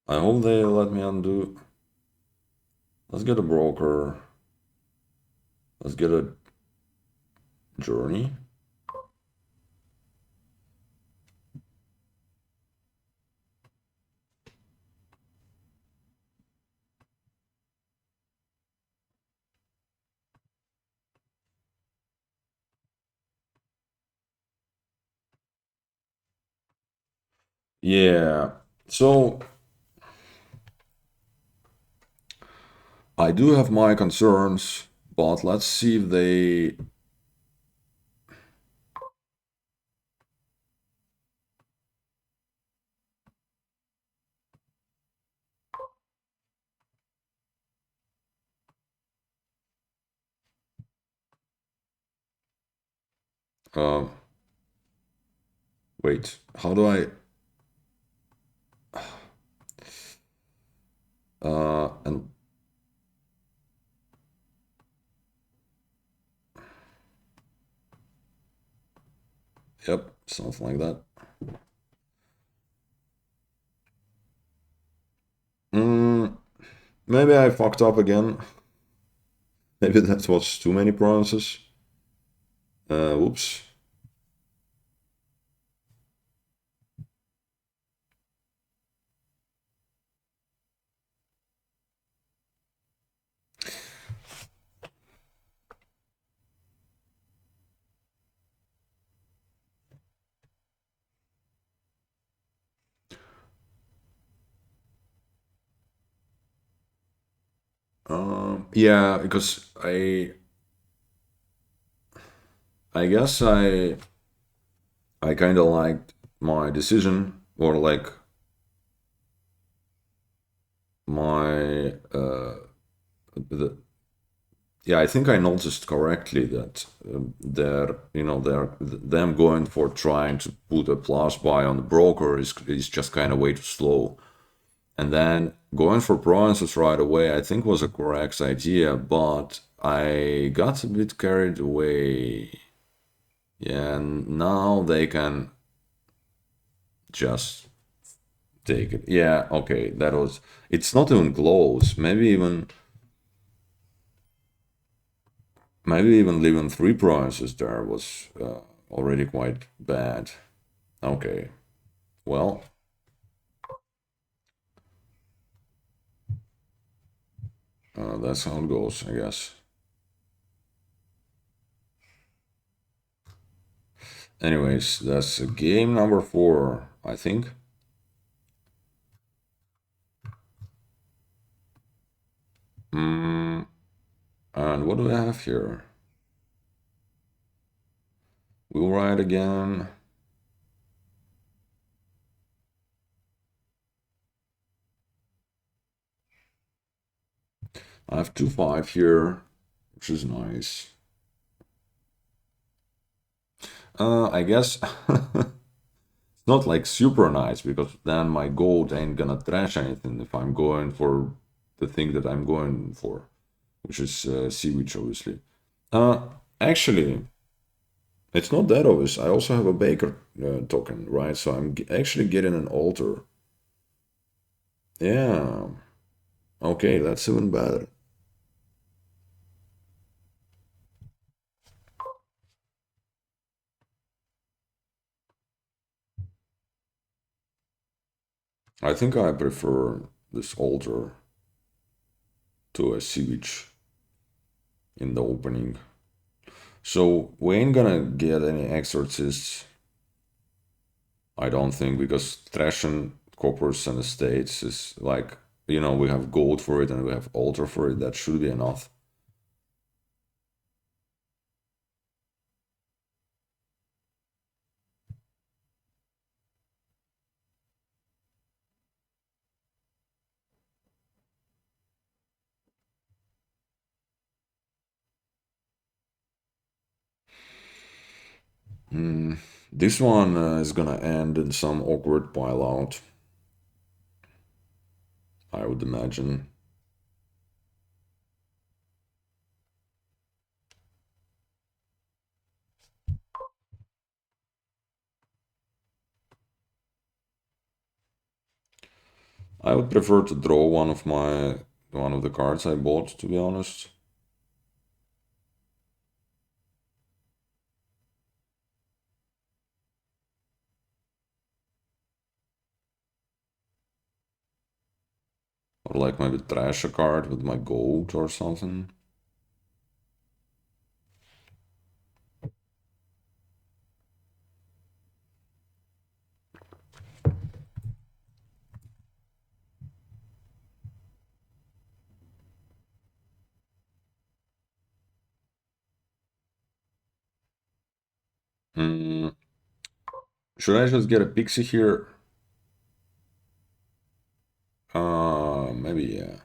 I hope they let me undo. Let's get a broker. Let's get a journey. Yeah. So I do have my concerns, but let's see if they. Uh, wait. How do I? And yep, something like that. Maybe I fucked up again. Maybe that was too many provinces. Whoops. Yeah, because I guess I kind of liked my decision, or like my the yeah, I think I noticed correctly that they're them going for trying to put a plus buy on the broker is just kind of way too slow. And then going for bronzes right away, I think was a correct idea, but I got a bit carried away. Yeah, and now they can just take it. Yeah, okay, that was. It's not even close. Maybe even leaving three bronzes there was already quite bad. Okay, well, that's how it goes, I guess. Anyways, that's game number four, I think. Mm, and what do we have here? We'll ride again. I have 2-5 here, which is nice. I guess not like super nice because then my gold ain't gonna trash anything if I'm going for the thing that I'm going for, which is sewage, obviously. Uh, Actually, it's not that obvious. I also have a baker token, right? So I'm actually getting an altar. Yeah. Okay, that's even better. I think I prefer this altar to a sewage in the opening. So we ain't gonna get any exorcists, I don't think, because thrashing coppers and estates is like, we have gold for it and we have altar for it. That should be enough. This one is gonna end in some awkward pile out, I would imagine. I would prefer to draw one of the cards I bought, to be honest. Or like maybe trash a card with my gold or something. Hmm. Should I just get a pixie here? Maybe, yeah.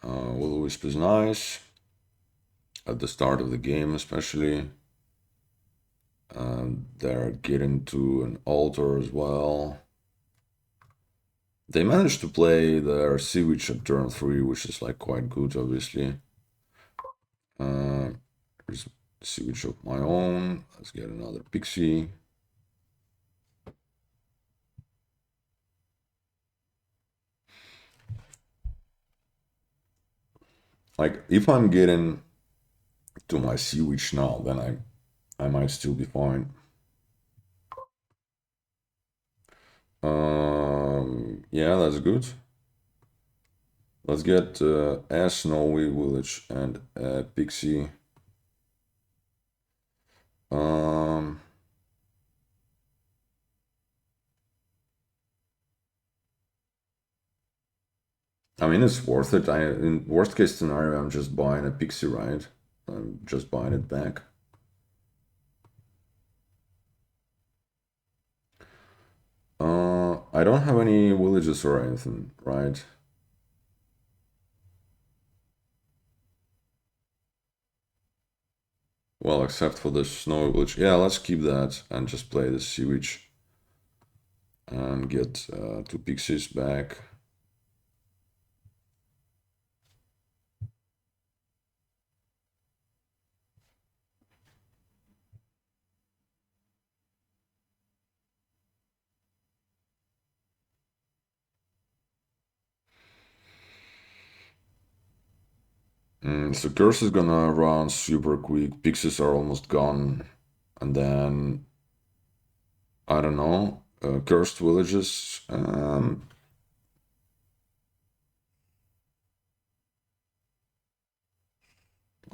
Will Wisp is nice. At the start of the game, especially. They're getting to an altar as well. They managed to play their sewage at turn 3, which is like quite good, obviously. Here's sewage of my own. Let's get another pixie. Like, if I'm getting to my sewage now, then I might still be fine. Yeah, that's good. Let's get a snowy village and a pixie. Um, I mean, it's worth it. In worst case scenario, I'm just buying a pixie, right? I'm just buying it back. I don't have any villages or anything, right? Well, except for the snowy village. Yeah, let's keep that and just play the sewage and get 2 pixies back. So curse is gonna run super quick. Pixies are almost gone, and then I don't know. Cursed villages. Or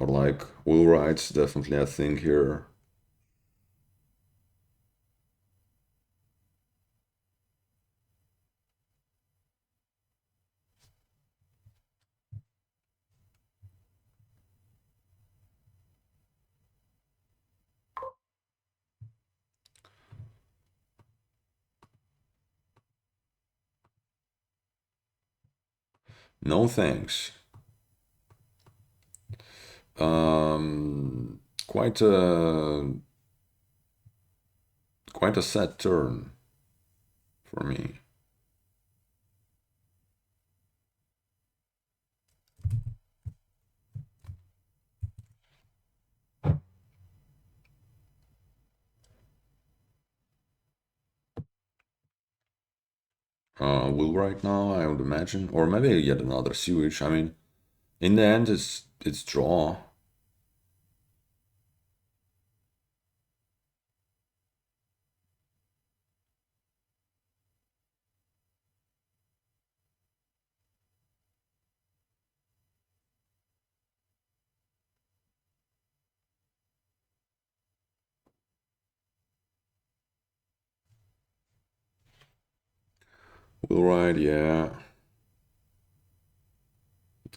like wheelwrights, definitely a thing here. No thanks. Um, quite a quite a sad turn for me. Will right now, I would imagine, or maybe yet another sewage. I mean, in the end, it's draw. Will right, yeah.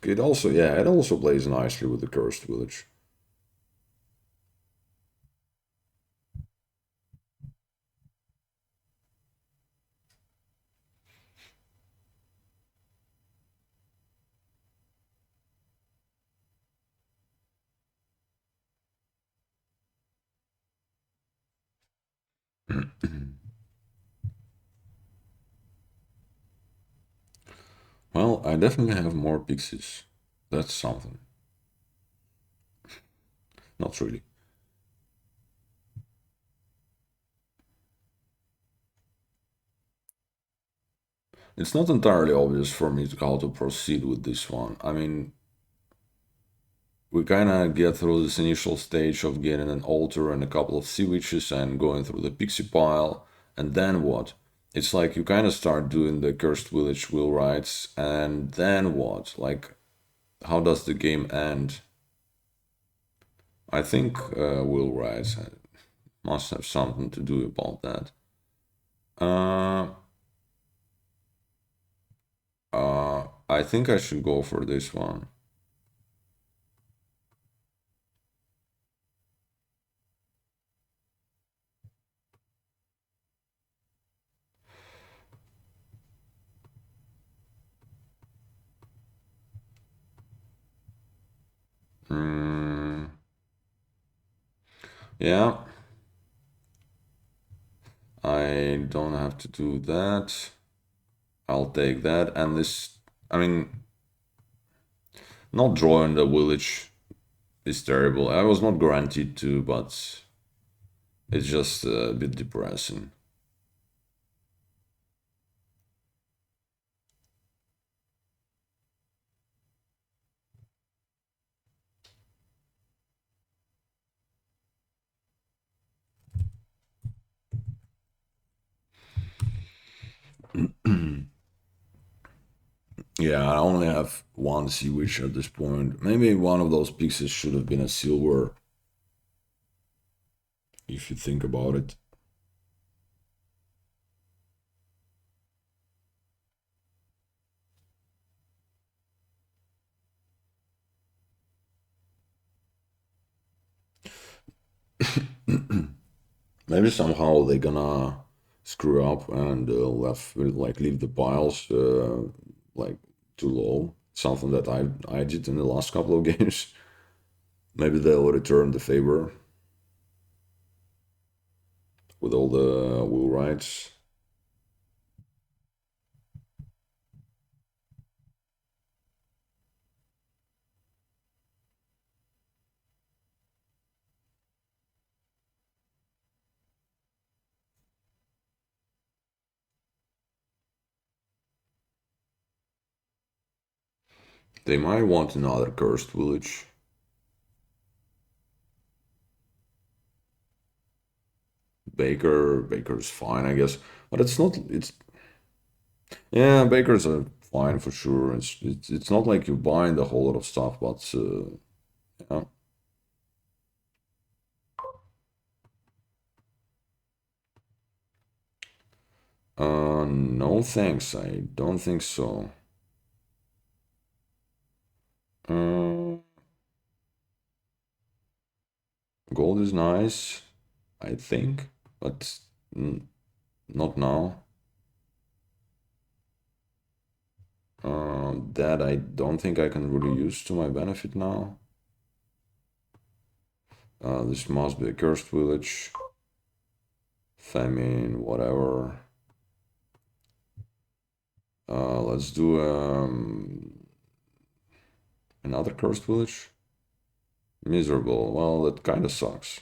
It also, yeah, it also plays nicely with the cursed village. Well, I definitely have more pixies. That's something. Not really. It's not entirely obvious for me how to proceed with this one. I mean, we kind of get through this initial stage of getting an altar and a couple of sea witches and going through the pixie pile, and then what? It's like you kind of start doing the cursed village wheelwrights, and then what? Like, how does the game end? I think wheelwrights must have something to do about that. Uh, I think I should go for this one. Mm, yeah, I don't have to do that. I'll take that. And this, I mean, not drawing the village is terrible. I was not guaranteed to, but it's just a bit depressing. Yeah, I only have one sea witch at this point. Maybe one of those pieces should have been a silver, if you think about it. Maybe somehow they're gonna screw up and leave the piles like too low. Something that I did in the last couple of games. Maybe they'll return the favor with all the wheel rights. They might want another cursed village. Baker's fine, I guess, but it's not. It's yeah, Bakers are fine for sure. It's not like you're buying a whole lot of stuff, but yeah. No thanks. I don't think so. Uh, Gold is nice, I think, but not now. That I don't think I can really use to my benefit now. This must be a cursed village. Famine, whatever. Let's do another cursed village. Miserable. Well, that kind of sucks.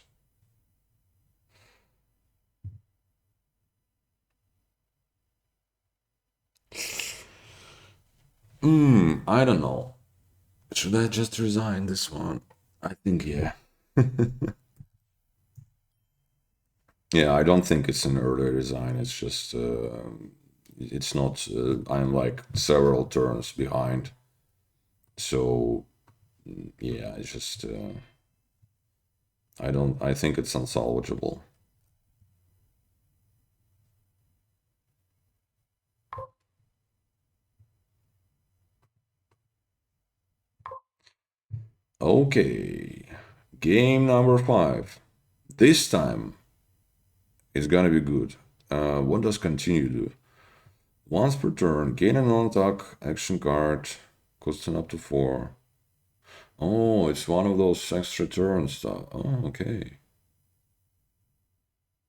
I don't know. Should I just resign this one? I think yeah. Yeah, I don't think it's an early resign. It's just it's not. I'm like several turns behind. So yeah, it's just I don't. I think it's unsalvageable. Okay, game number 5. This time it's gonna be good. What does continue do? Once per turn, gain an attack action card, costing up to 4. Oh, it's one of those extra turn stuff. Oh, okay.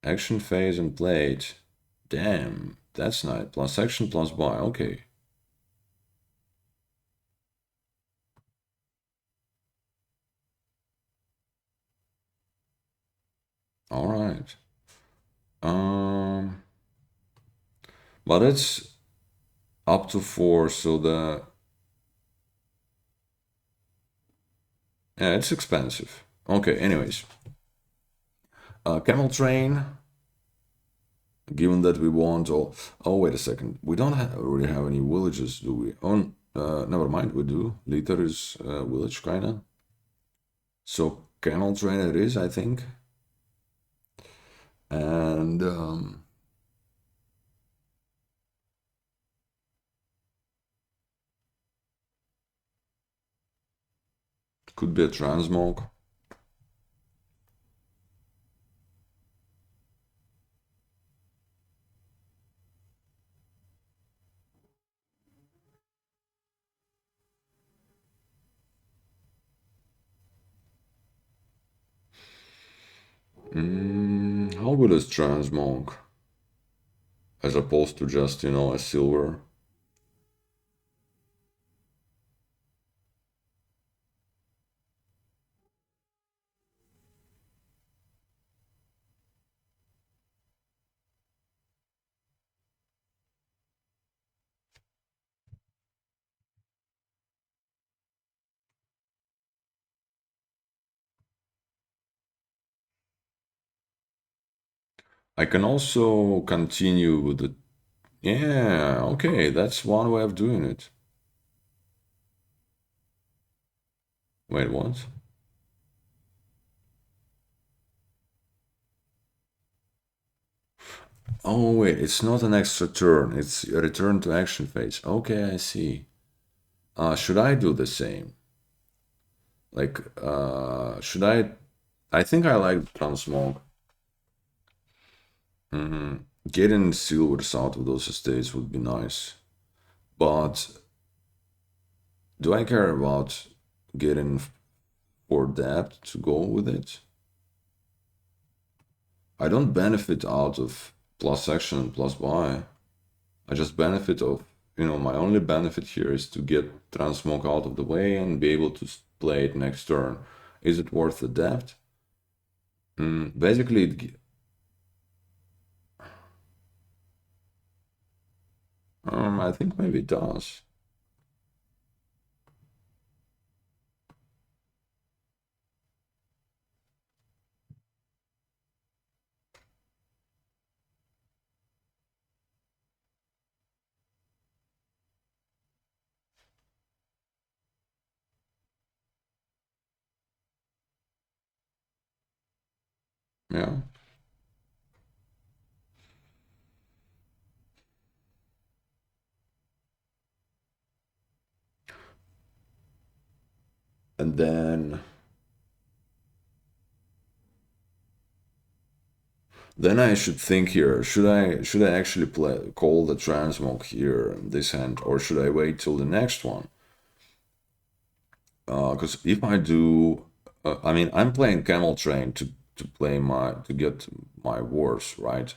Action phase and plate. Damn, that's nice. Plus action plus buy. Okay. All right. Um, but it's up to 4, so yeah, it's expensive. Okay. Anyways, camel train. Given that we want all. Oh, wait a second. We don't really have any villages, do we? Oh, never mind. We do. Liter is village, kinda. So camel train it is, I think. And could be a transmog. How good is transmog? As opposed to just, a silver. I can also continue with the. Yeah, okay, that's one way of doing it. Wait, what? Oh, wait, it's not an extra turn, it's a return to action phase. Okay, I see. Should I do the same? Like, should I? I think I like transmog. Getting silvers out of those estates would be nice. But do I care about getting for debt to go with it? I don't benefit out of plus action and plus buy. I just benefit of, my only benefit here is to get transmog out of the way and be able to play it next turn. Is it worth the debt? Basically, I think maybe it does. Yeah. And then I should think here. Should I actually call the transmog here in this hand, or should I wait till the next one? Because if I do, I mean, I'm playing Camel Train to get my wars, right?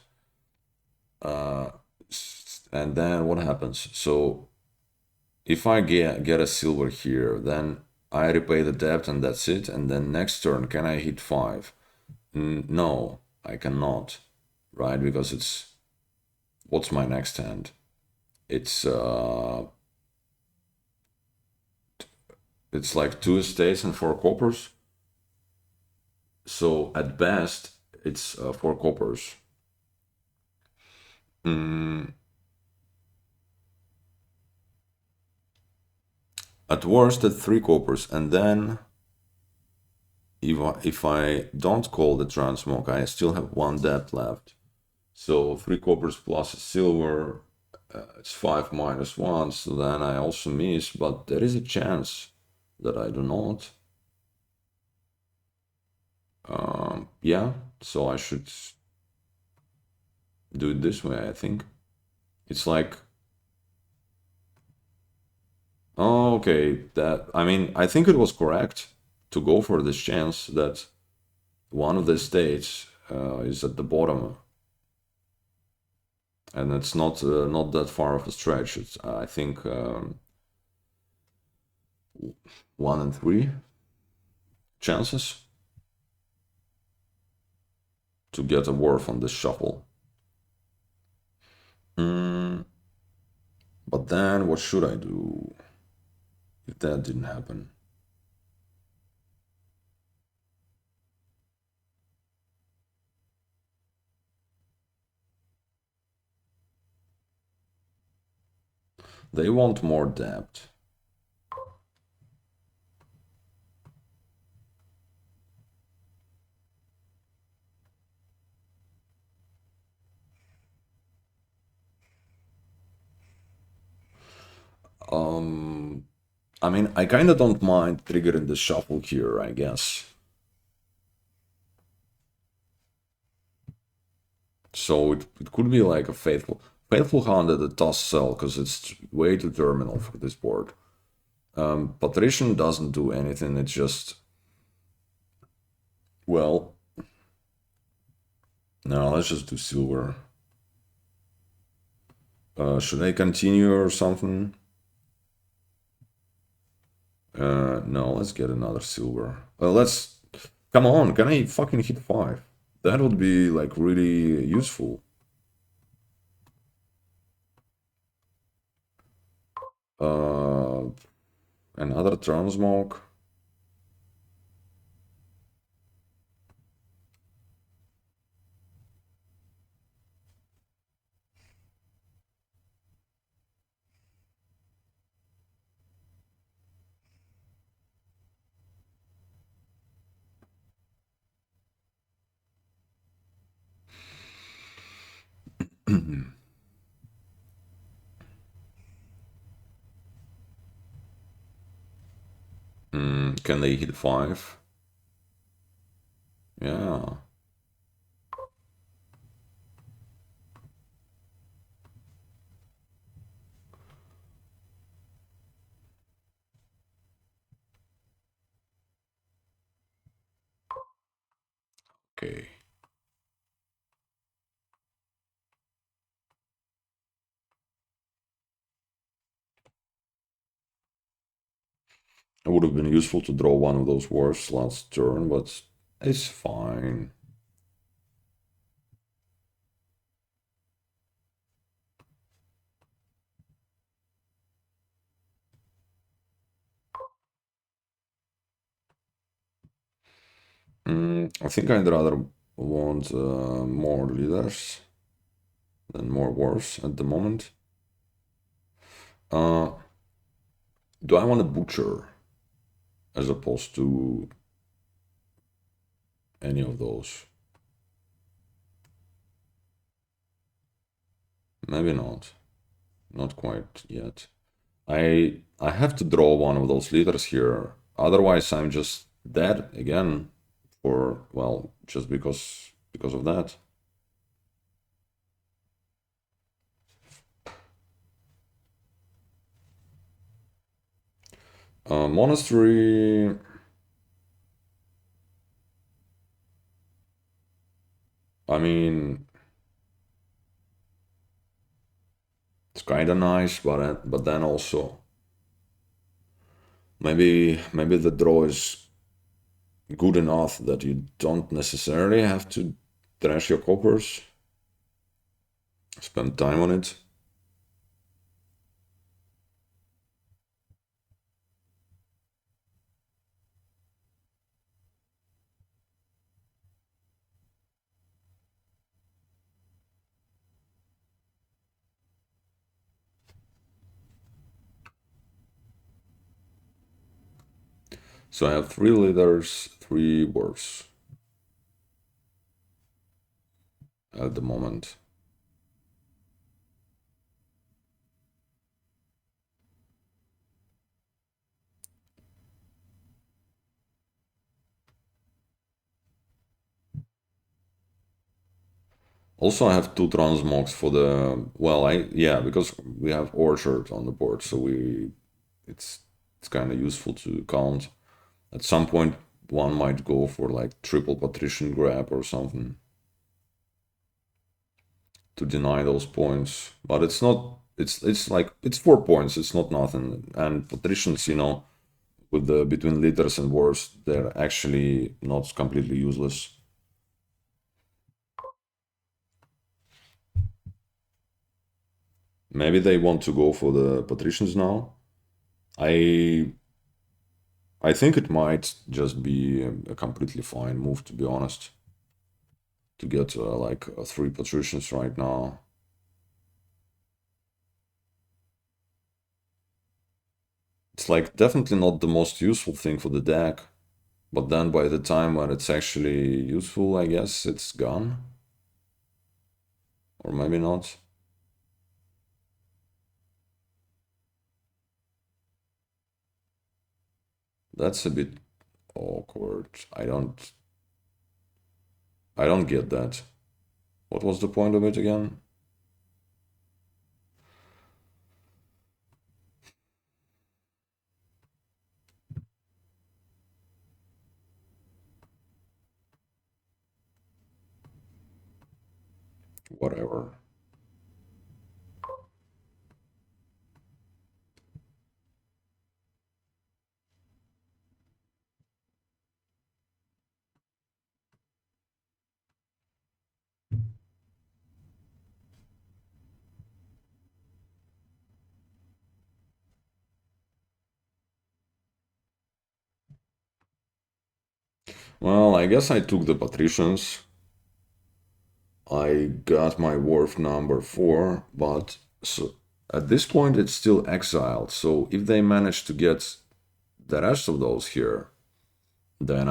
And then what happens? So if I get a silver here, then I repay the debt and that's it. And then next turn, can I hit 5? No, I cannot, right? Because what's my next hand? It's like 2 estates and 4 coppers. So at best, it's 4 coppers. At worst, at 3 coppers, and then if I don't call the transmog, I still have 1 debt left. So 3 coppers plus a silver, it's 5 minus 1, so then I also miss, but there is a chance that I do not. Yeah, so I should do it this way, I think. It's like, oh, okay, I mean, I think it was correct to go for this chance that one of the states is at the bottom, and it's not that far of a stretch. It's I think 1 in 3 chances to get a wharf on this shuffle. But then what should I do if that didn't happen? They want more debt. I mean, I kind of don't mind triggering the shuffle here, I guess. So it could be like a faithful hand at a toss cell, because it's way too terminal for this board. Patrician doesn't do anything, it's just, well, no, let's just do silver. Should I continue or something? No, let's get another silver. Come on, can I fucking hit 5? That would be like really useful. Another transmog. Can they hit 5? Yeah. Okay. It would have been useful to draw one of those wharfs last turn, but it's fine. I think I'd rather want more leaders than more wars at the moment. Do I want a butcher as opposed to any of those? Maybe not. Not quite yet. I have to draw one of those leaders here. Otherwise, I'm just dead again for, well, just because of that. Monastery. I mean, it's kind of nice, but then also maybe the draw is good enough that you don't necessarily have to trash your coppers. Spend time on it. So I have 3 leaders, 3 wars at the moment. Also, I have 2 transmogs for the, well, yeah, because we have orchard on the board, so it's kind of useful to count. At some point, one might go for like triple patrician grab or something to deny those points, but it's not. It's like it's 4 points. It's not nothing. And patricians, with the between leaders and wars, they're actually not completely useless. Maybe they want to go for the patricians now. I I think it might just be a completely fine move, to be honest, to get like 3 patricians right now. It's like definitely not the most useful thing for the deck, but then by the time when it's actually useful, I guess it's gone. Or maybe not. That's a bit awkward. I don't get that. What was the point of it again? Whatever. Well, I guess I took the patricians. I got my wharf number 4, but so at this point it's still exiled. So if they manage to get the rest of those here, then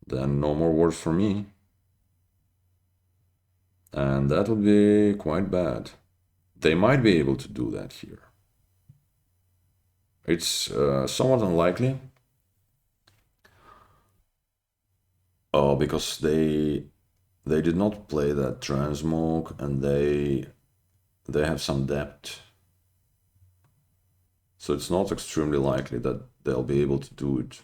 then no more wars for me. And that would be quite bad. They might be able to do that here. It's somewhat unlikely. Oh, because they did not play that transmog and they have some depth. So it's not extremely likely that they'll be able to do it.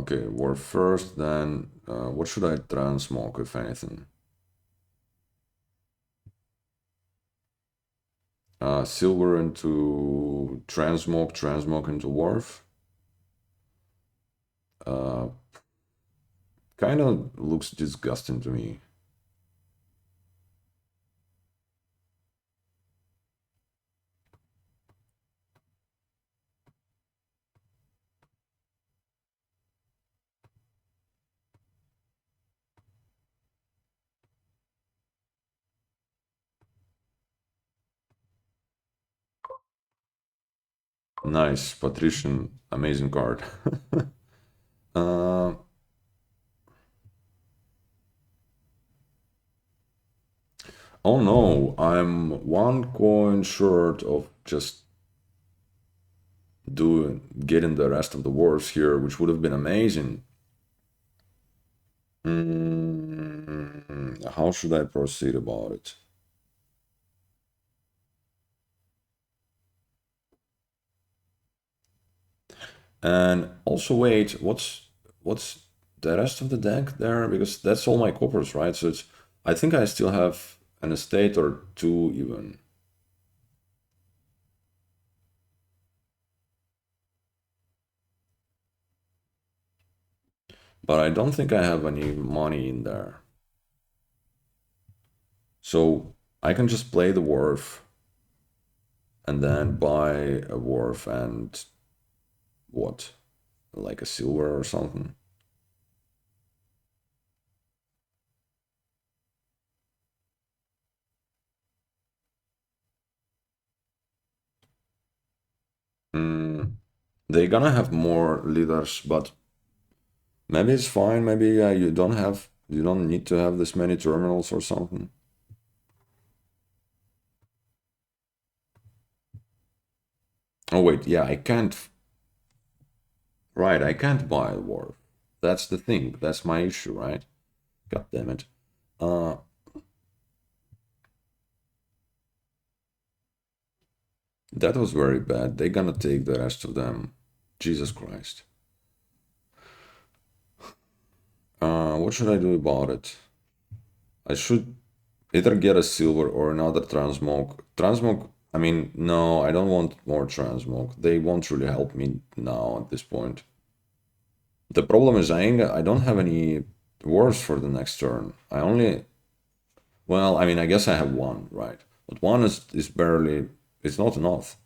Okay, war first, then what should I transmog, if anything? Silver into transmog, transmog into wharf. Kind of looks disgusting to me. Nice, patrician, amazing card. uh, oh no, I'm one coin short of just getting the rest of the wars here, which would have been amazing. How should I proceed about it? And also, wait, what's the rest of the deck there? Because that's all my coppers, right? So it's I think I still have an estate or two even. But I don't think I have any money in there. So I can just play the wharf and then buy a wharf and what? Like a silver or something. Mm, they're gonna have more leaders, but maybe it's fine. Maybe you don't need to have this many terminals or something. Oh wait, yeah, I can't. Right, I can't buy a wharf. That's the thing. That's my issue, right? God damn it. Uh, that was very bad. They're gonna take the rest of them. Jesus Christ. What should I do about it? I should either get a silver or another transmog. Transmog, I mean, no, I don't want more transmog. They won't really help me now at this point. The problem is I don't have any wars for the next turn. I only, well, I mean, I guess I have one, right? But one is barely, it's not enough.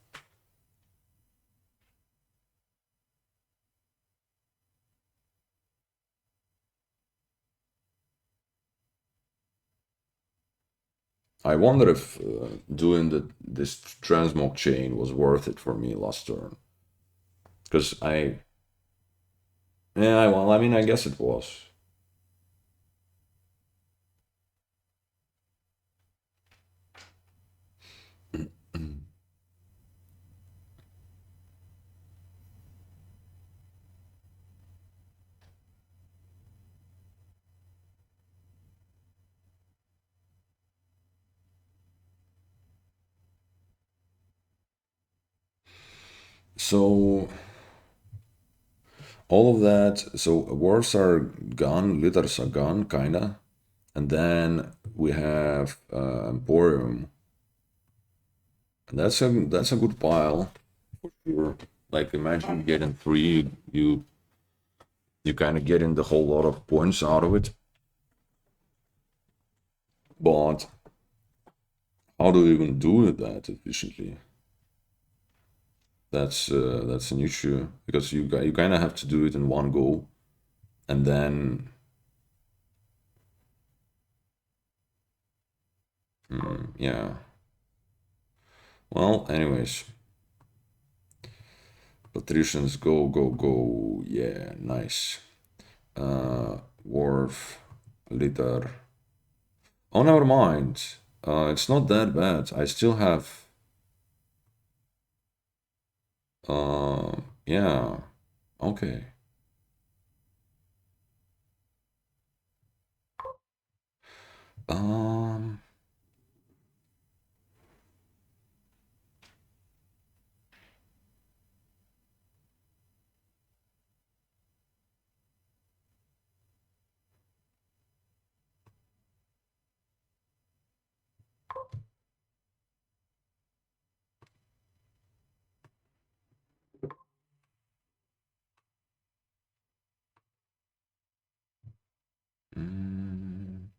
I wonder if doing this transmog chain was worth it for me last turn. Because yeah, well, I mean, I guess it was. So all of that, so wars are gone, litters are gone, kinda. And then we have Emporium. And that's a good pile for sure. Like imagine getting three, you kind of getting the whole lot of points out of it. But how do you even do that efficiently? That's an issue because you kind of have to do it in one go, and then yeah. Well, anyways, patricians go go go. Yeah, nice. Wharf, litter. Oh, never mind. It's not that bad. I still have. Yeah. Okay. Um. Mm.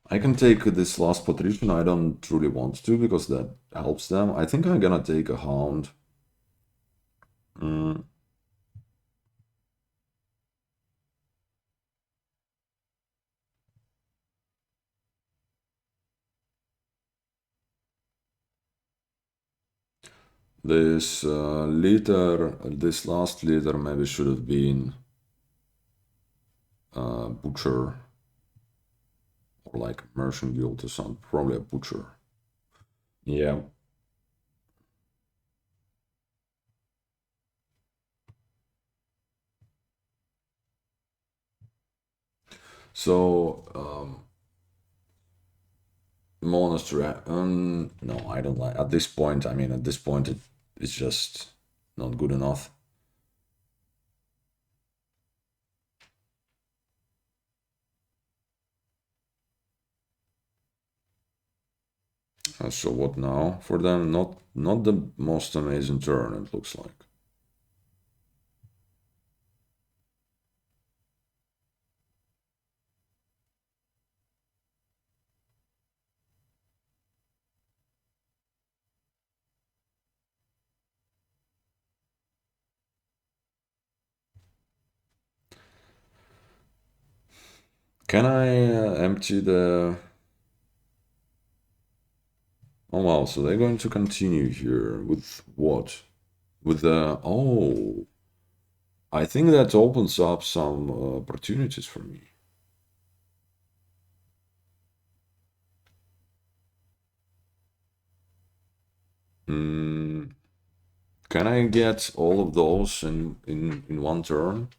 I can take this last patrician. I don't truly want to because that helps them. I think I'm gonna take a hound. Mm. This this last leader maybe should have been butcher or like merchant guild or something. Probably a butcher. Yeah. So Monastery. No, I don't like. At this point, I mean, at this point, it's just not good enough. So what now for them? Not the most amazing turn. It looks like. Can I empty the? Oh wow! So they're going to continue here with what? With the oh. I think that opens up some opportunities for me. Mm, can I get all of those in one turn?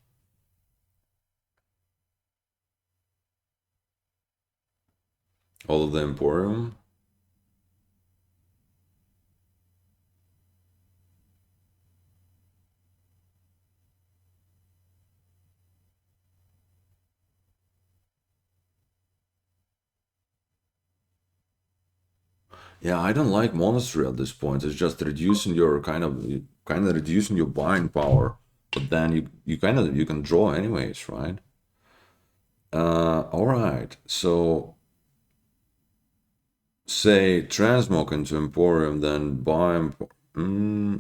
All of the Emporium? Yeah, I don't like Monastery at this point. It's just reducing your kind of reducing your buying power. But then you kind of you can draw anyways, right? All right. So say transmog into Emporium, then buy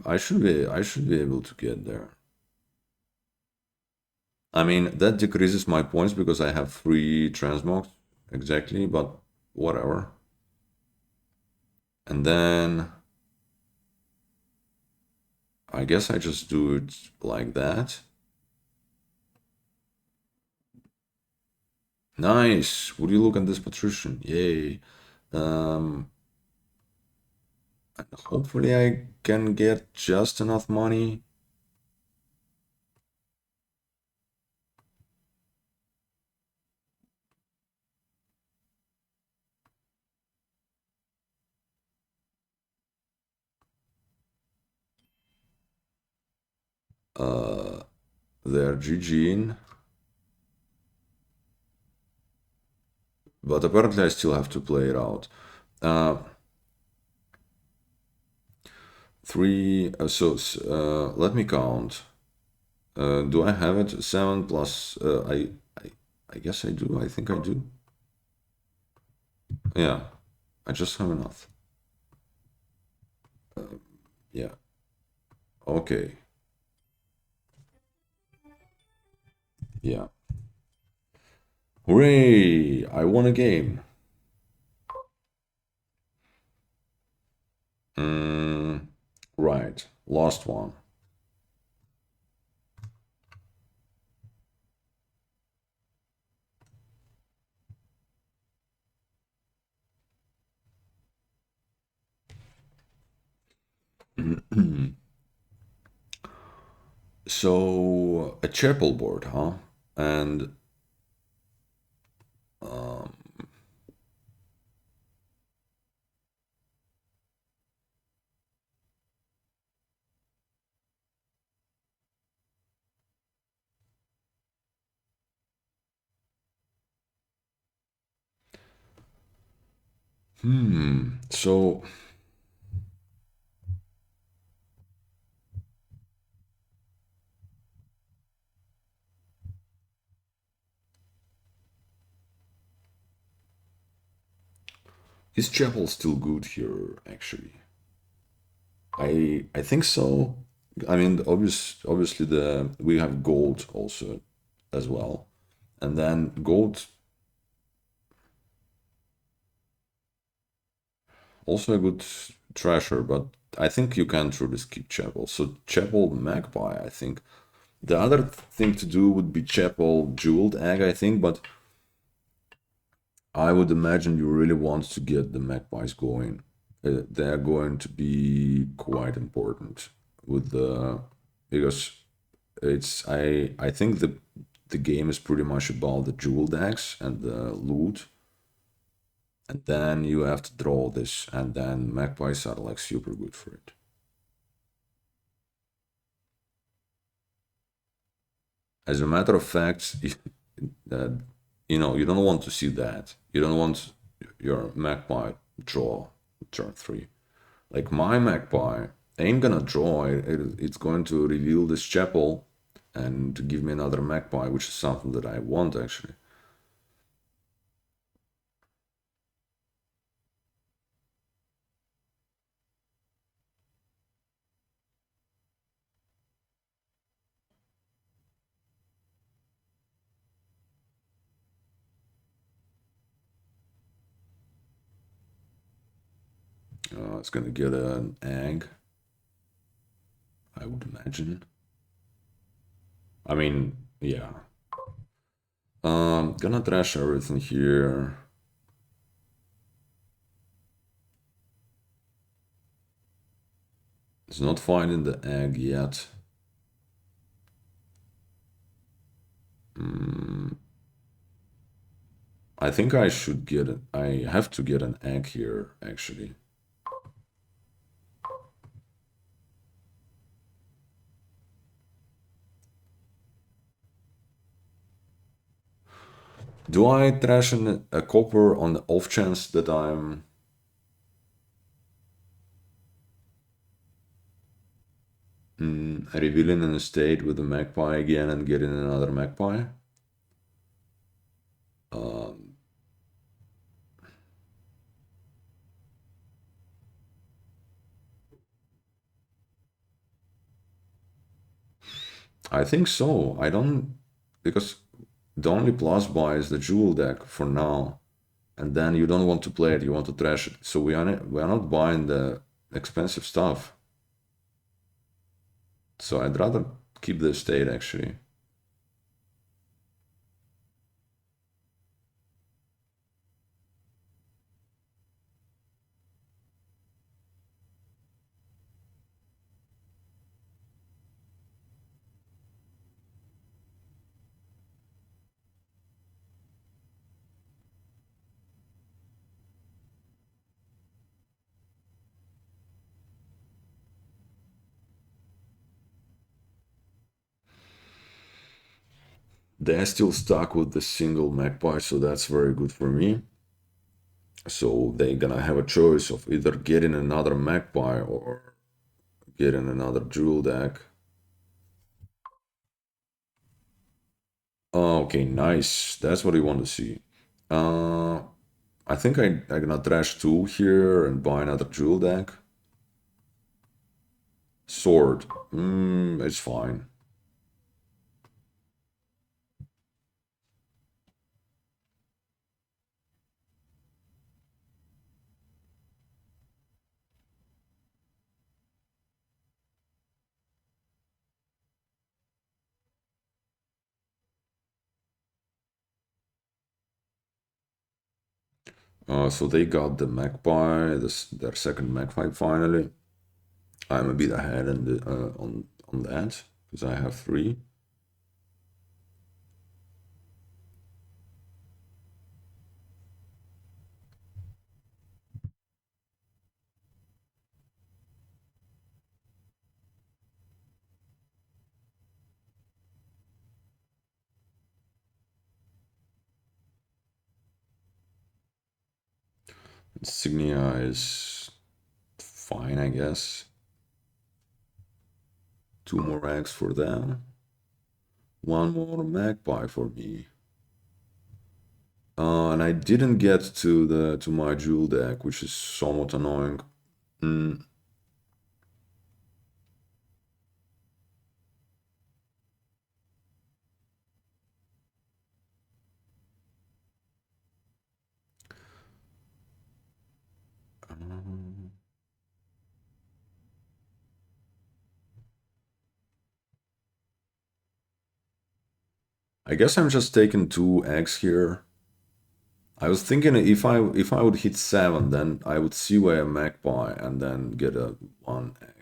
I should be able to get there. I mean that decreases my points because I have 3 transmogs exactly, but whatever. And then I guess I just do it like that. Nice. Would you look at this patrician? Yay. Um, hopefully I can get just enough money. Uh, they're GGing. But apparently I still have to play it out. Uh, let me count. Do I have it? 7 plus. I guess I do. I think I do. Yeah, I just have enough. Yeah. Okay. Yeah. Hooray! I won a game. Right. Last one. So a chapel board, huh? And um, So is Chapel still good here? Actually, I think so. I mean, obviously the we have gold also as well, and then gold also a good treasure, but I think you can truly skip Chapel. So Chapel Magpie, I think. The other thing to do would be Chapel Jeweled Egg, I think, but I would imagine you really want to get the Magpies going. They're going to be quite important with the because I think the game is pretty much about the jeweled eggs and the loot, and then you have to draw this, and then Magpies are like super good for it. As a matter of fact, uh, you don't want to see that. You don't want your Magpie draw turn three. Like my Magpie ain't gonna draw it. It's going to reveal this chapel and to give me another Magpie, which is something that I want actually. It's gonna get an egg, I would imagine. I mean, yeah. Gonna trash everything here. It's not finding the egg yet. I think I should get it. I have to get an egg here, actually. Do I trash a copper on the off chance that I'm revealing an estate with a magpie again and getting another magpie? Um, I think so. I don't because the only plus buy is the jewel deck for now, and then you don't want to play it. You want to trash it. So we are not buying the expensive stuff. So I'd rather keep the estate actually. They're still stuck with the single magpie, so that's very good for me. So they're gonna have a choice of either getting another magpie or getting another jewel deck. Oh, okay, nice. That's what you want to see. Uh, I think I'm gonna trash two here and buy another jewel deck. Sword. It's fine. So they got the magpie, their second magpie finally. I'm a bit ahead on that because I have three. Insignia is fine, I guess. 2 more eggs for them. 1 more magpie for me. And I didn't get to my jewel deck, which is somewhat annoying. I guess I'm just taking 2 eggs here. I was thinking if I would hit 7, then I would see where a magpie and then get a 1 egg.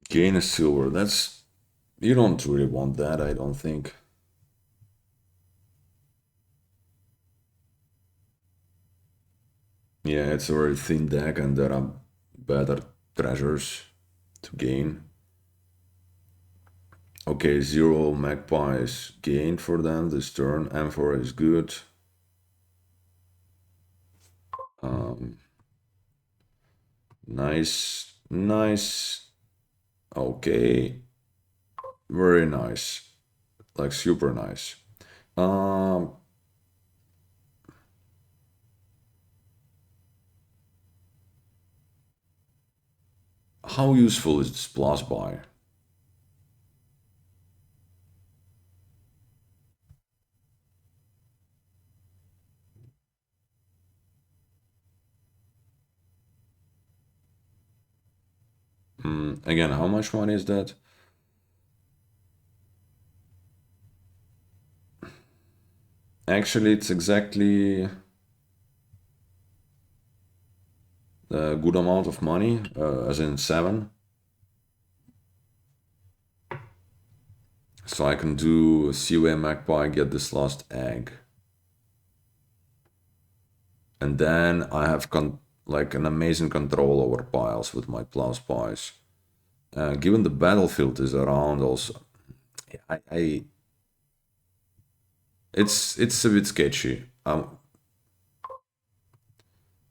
Gain a silver. That's, you don't really want that, I don't think. Yeah, it's a very thin deck and there are better treasures to gain. Okay, 0 magpies gained for them this turn. Amphora is good. Nice, nice. Okay, very nice, like super nice. Um, how useful is this plus buy? Again, how much money is that? Actually, it's exactly a good amount of money, as in 7. So I can do Seaway Magpie, get this last egg. And then I have like an amazing control over piles with my plus pies. Given the battlefield is around also, I it's a bit sketchy.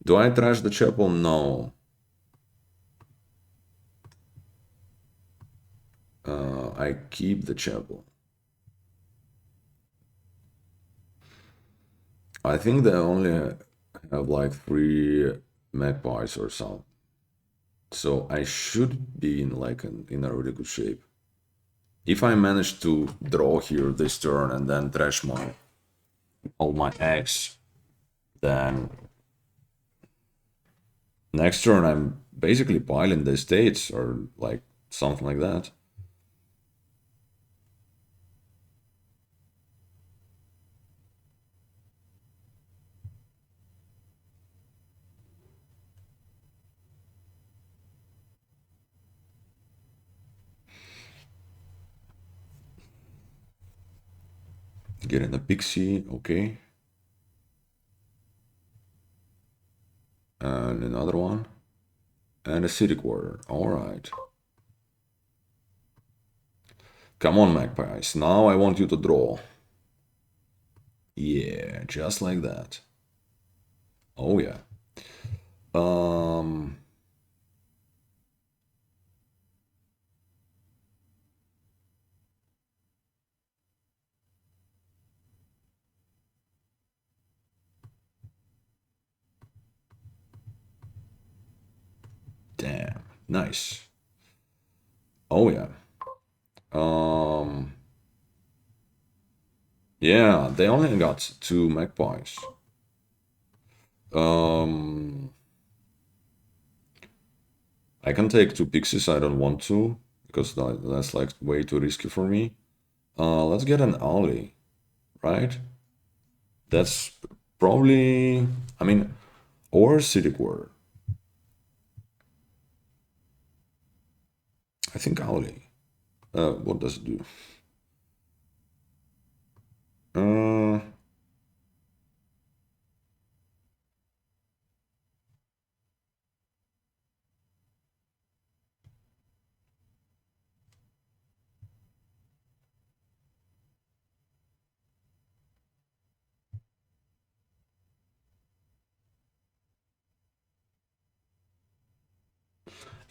Do I trash the chapel? No. I keep the chapel. I think they only have like 3 magpies or something. So I should be in like in a really good shape. If I manage to draw here this turn and then trash all my eggs, then next turn I'm basically piling the estates or like something like that. Getting a pixie, okay. And another one. And a city quarter, alright. Come on, magpies, now I want you to draw. Yeah, just like that. Oh yeah. Um, damn, nice. Oh yeah. Um, yeah, they only got 2 magpies. I can take 2 pixies, I don't want to, because that's like way too risky for me. Let's get an alley, right? That's probably, I mean, or city quarter. I think Ali. What does it do? Uh,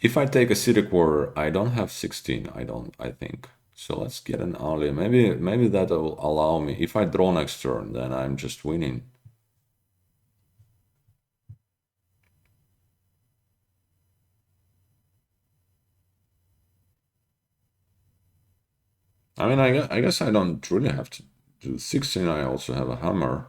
if I take a city quarter, I don't have 16. I don't. I think so. Let's get an Ali. Maybe that will allow me. If I draw next turn, then I'm just winning. I mean, I guess I don't really have to do 16. I also have a hammer.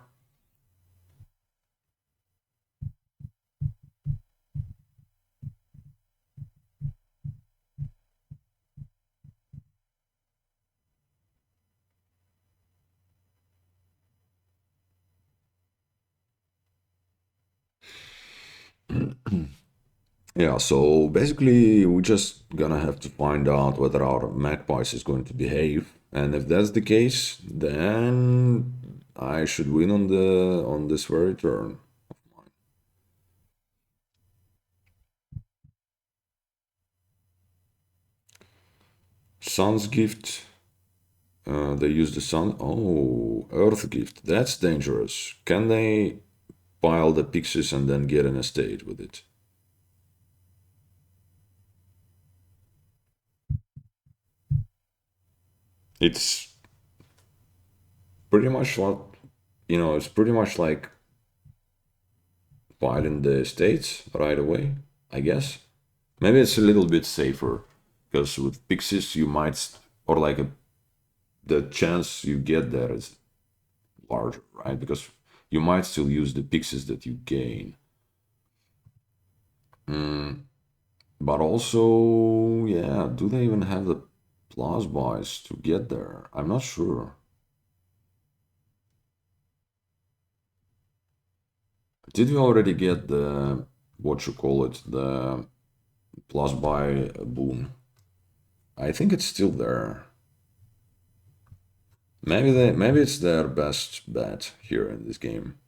Yeah, so basically we're just gonna have to find out whether our Magpies is going to behave. And if that's the case, then I should win on this very turn. Sun's gift. They use the sun. Oh, Earth gift. That's dangerous. Can they pile the pixies and then get an estate with it? It's pretty much what, it's pretty much like piling the estates right away, I guess. Maybe it's a little bit safer because with pixies you might, or like the chance you get there is larger, right? Because you might still use the pixies that you gain. But also, yeah, do they even have the plus buys to get there? I'm not sure. Did we already get the, what you call it, the plus buy boon? I think it's still there. Maybe it's their best bet here in this game.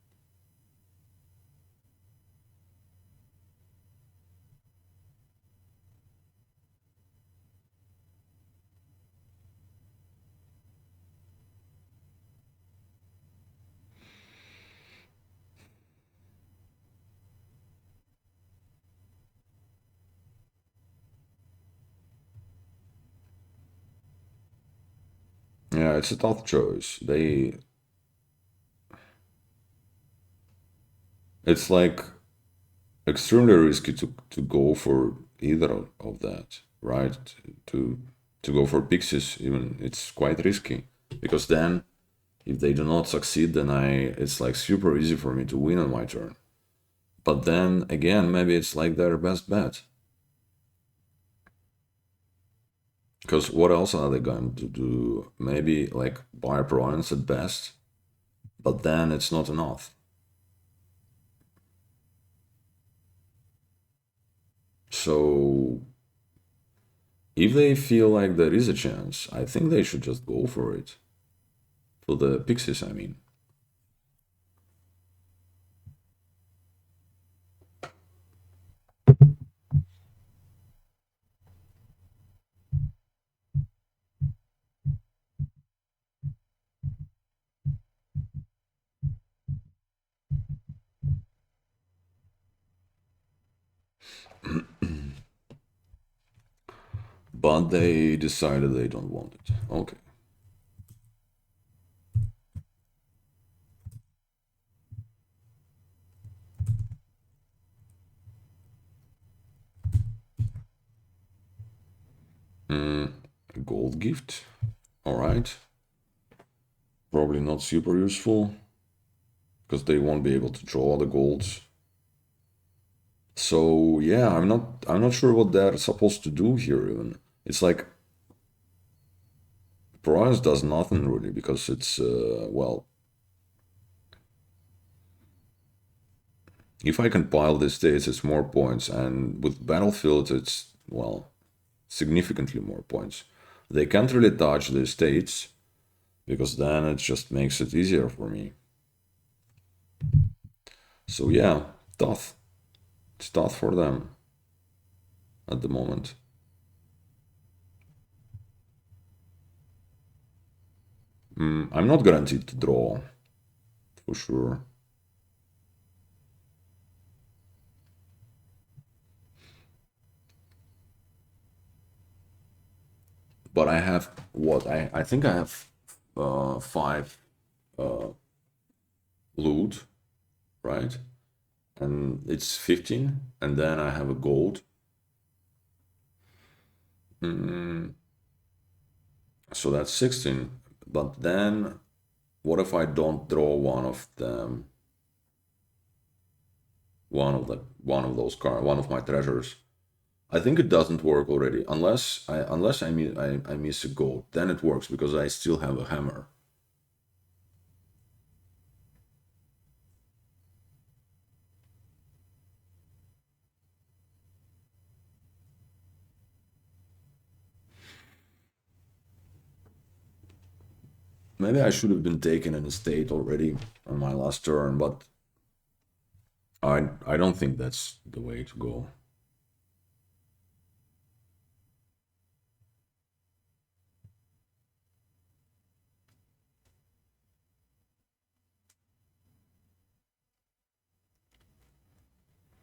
Yeah, it's a tough choice. It's like extremely risky to go for either of that, right? To to go for pixies, even it's quite risky because then if they do not succeed, then it's like super easy for me to win on my turn. But then again, maybe it's like their best bet. Because what else are they going to do? Maybe like buy Province at best, but then it's not enough. So if they feel like there is a chance, I think they should just go for it. For the Pixies, I mean. But they decided they don't want it. Okay. A gold gift. Alright. Probably not super useful. Because they won't be able to draw the golds. So yeah, I'm not sure what they're supposed to do here even. It's like Price does nothing really because it's well, if I can pile these states it's more points, and with Battlefield it's, well, significantly more points. They can't really touch the estates, because then it just makes it easier for me. So yeah, tough. It's tough for them at the moment. I'm not guaranteed to draw, for sure. But I have what? I think I have 5 loot, right? And it's 15, and then I have a gold. So that's 16. But then what if I don't draw one of them? One of my treasures. I think it doesn't work already unless I miss a gold. Then it works because I still have a hammer. Maybe I should have been taken an estate already on my last turn, but I don't think that's the way to go.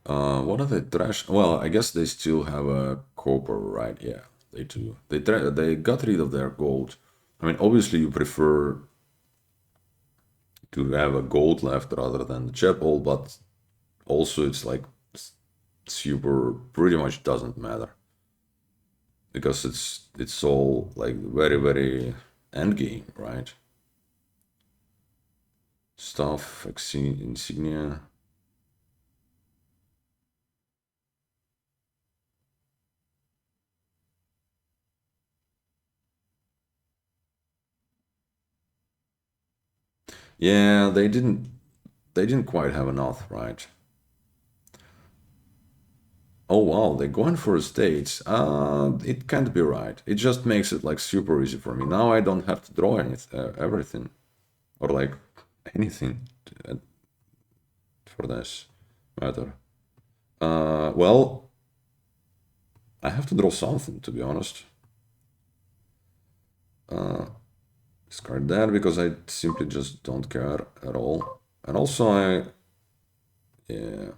What are they trash? Well, I guess they still have a copper, right? Yeah, they do. They got rid of their gold. I mean, obviously you prefer to have a gold left rather than the chapel, but also it's like super pretty much doesn't matter because it's all like very end game, right? Stuff, insignia. Yeah, they didn't quite have enough, right? Oh wow, they're going for estates. It can't be right. It just makes it like super easy for me. Now I don't have to draw anything, everything, or like anything for this matter. Well, I have to draw something to be honest. Discard that because I simply just don't care at all. And also yeah.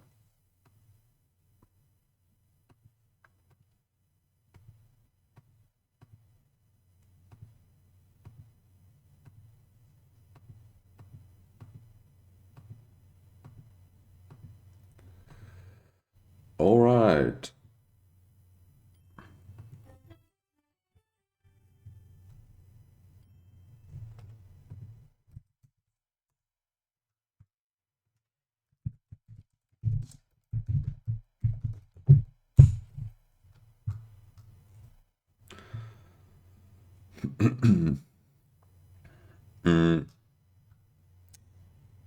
All right.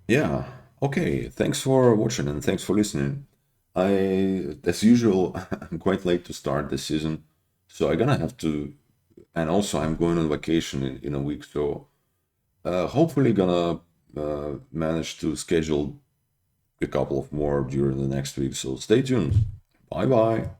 Yeah. Okay. Thanks for watching and thanks for listening. As usual, I'm quite late to start this season, so I'm gonna have to. And also, I'm going on vacation in a week, so hopefully gonna manage to schedule a couple of more during the next week. So stay tuned. Bye bye.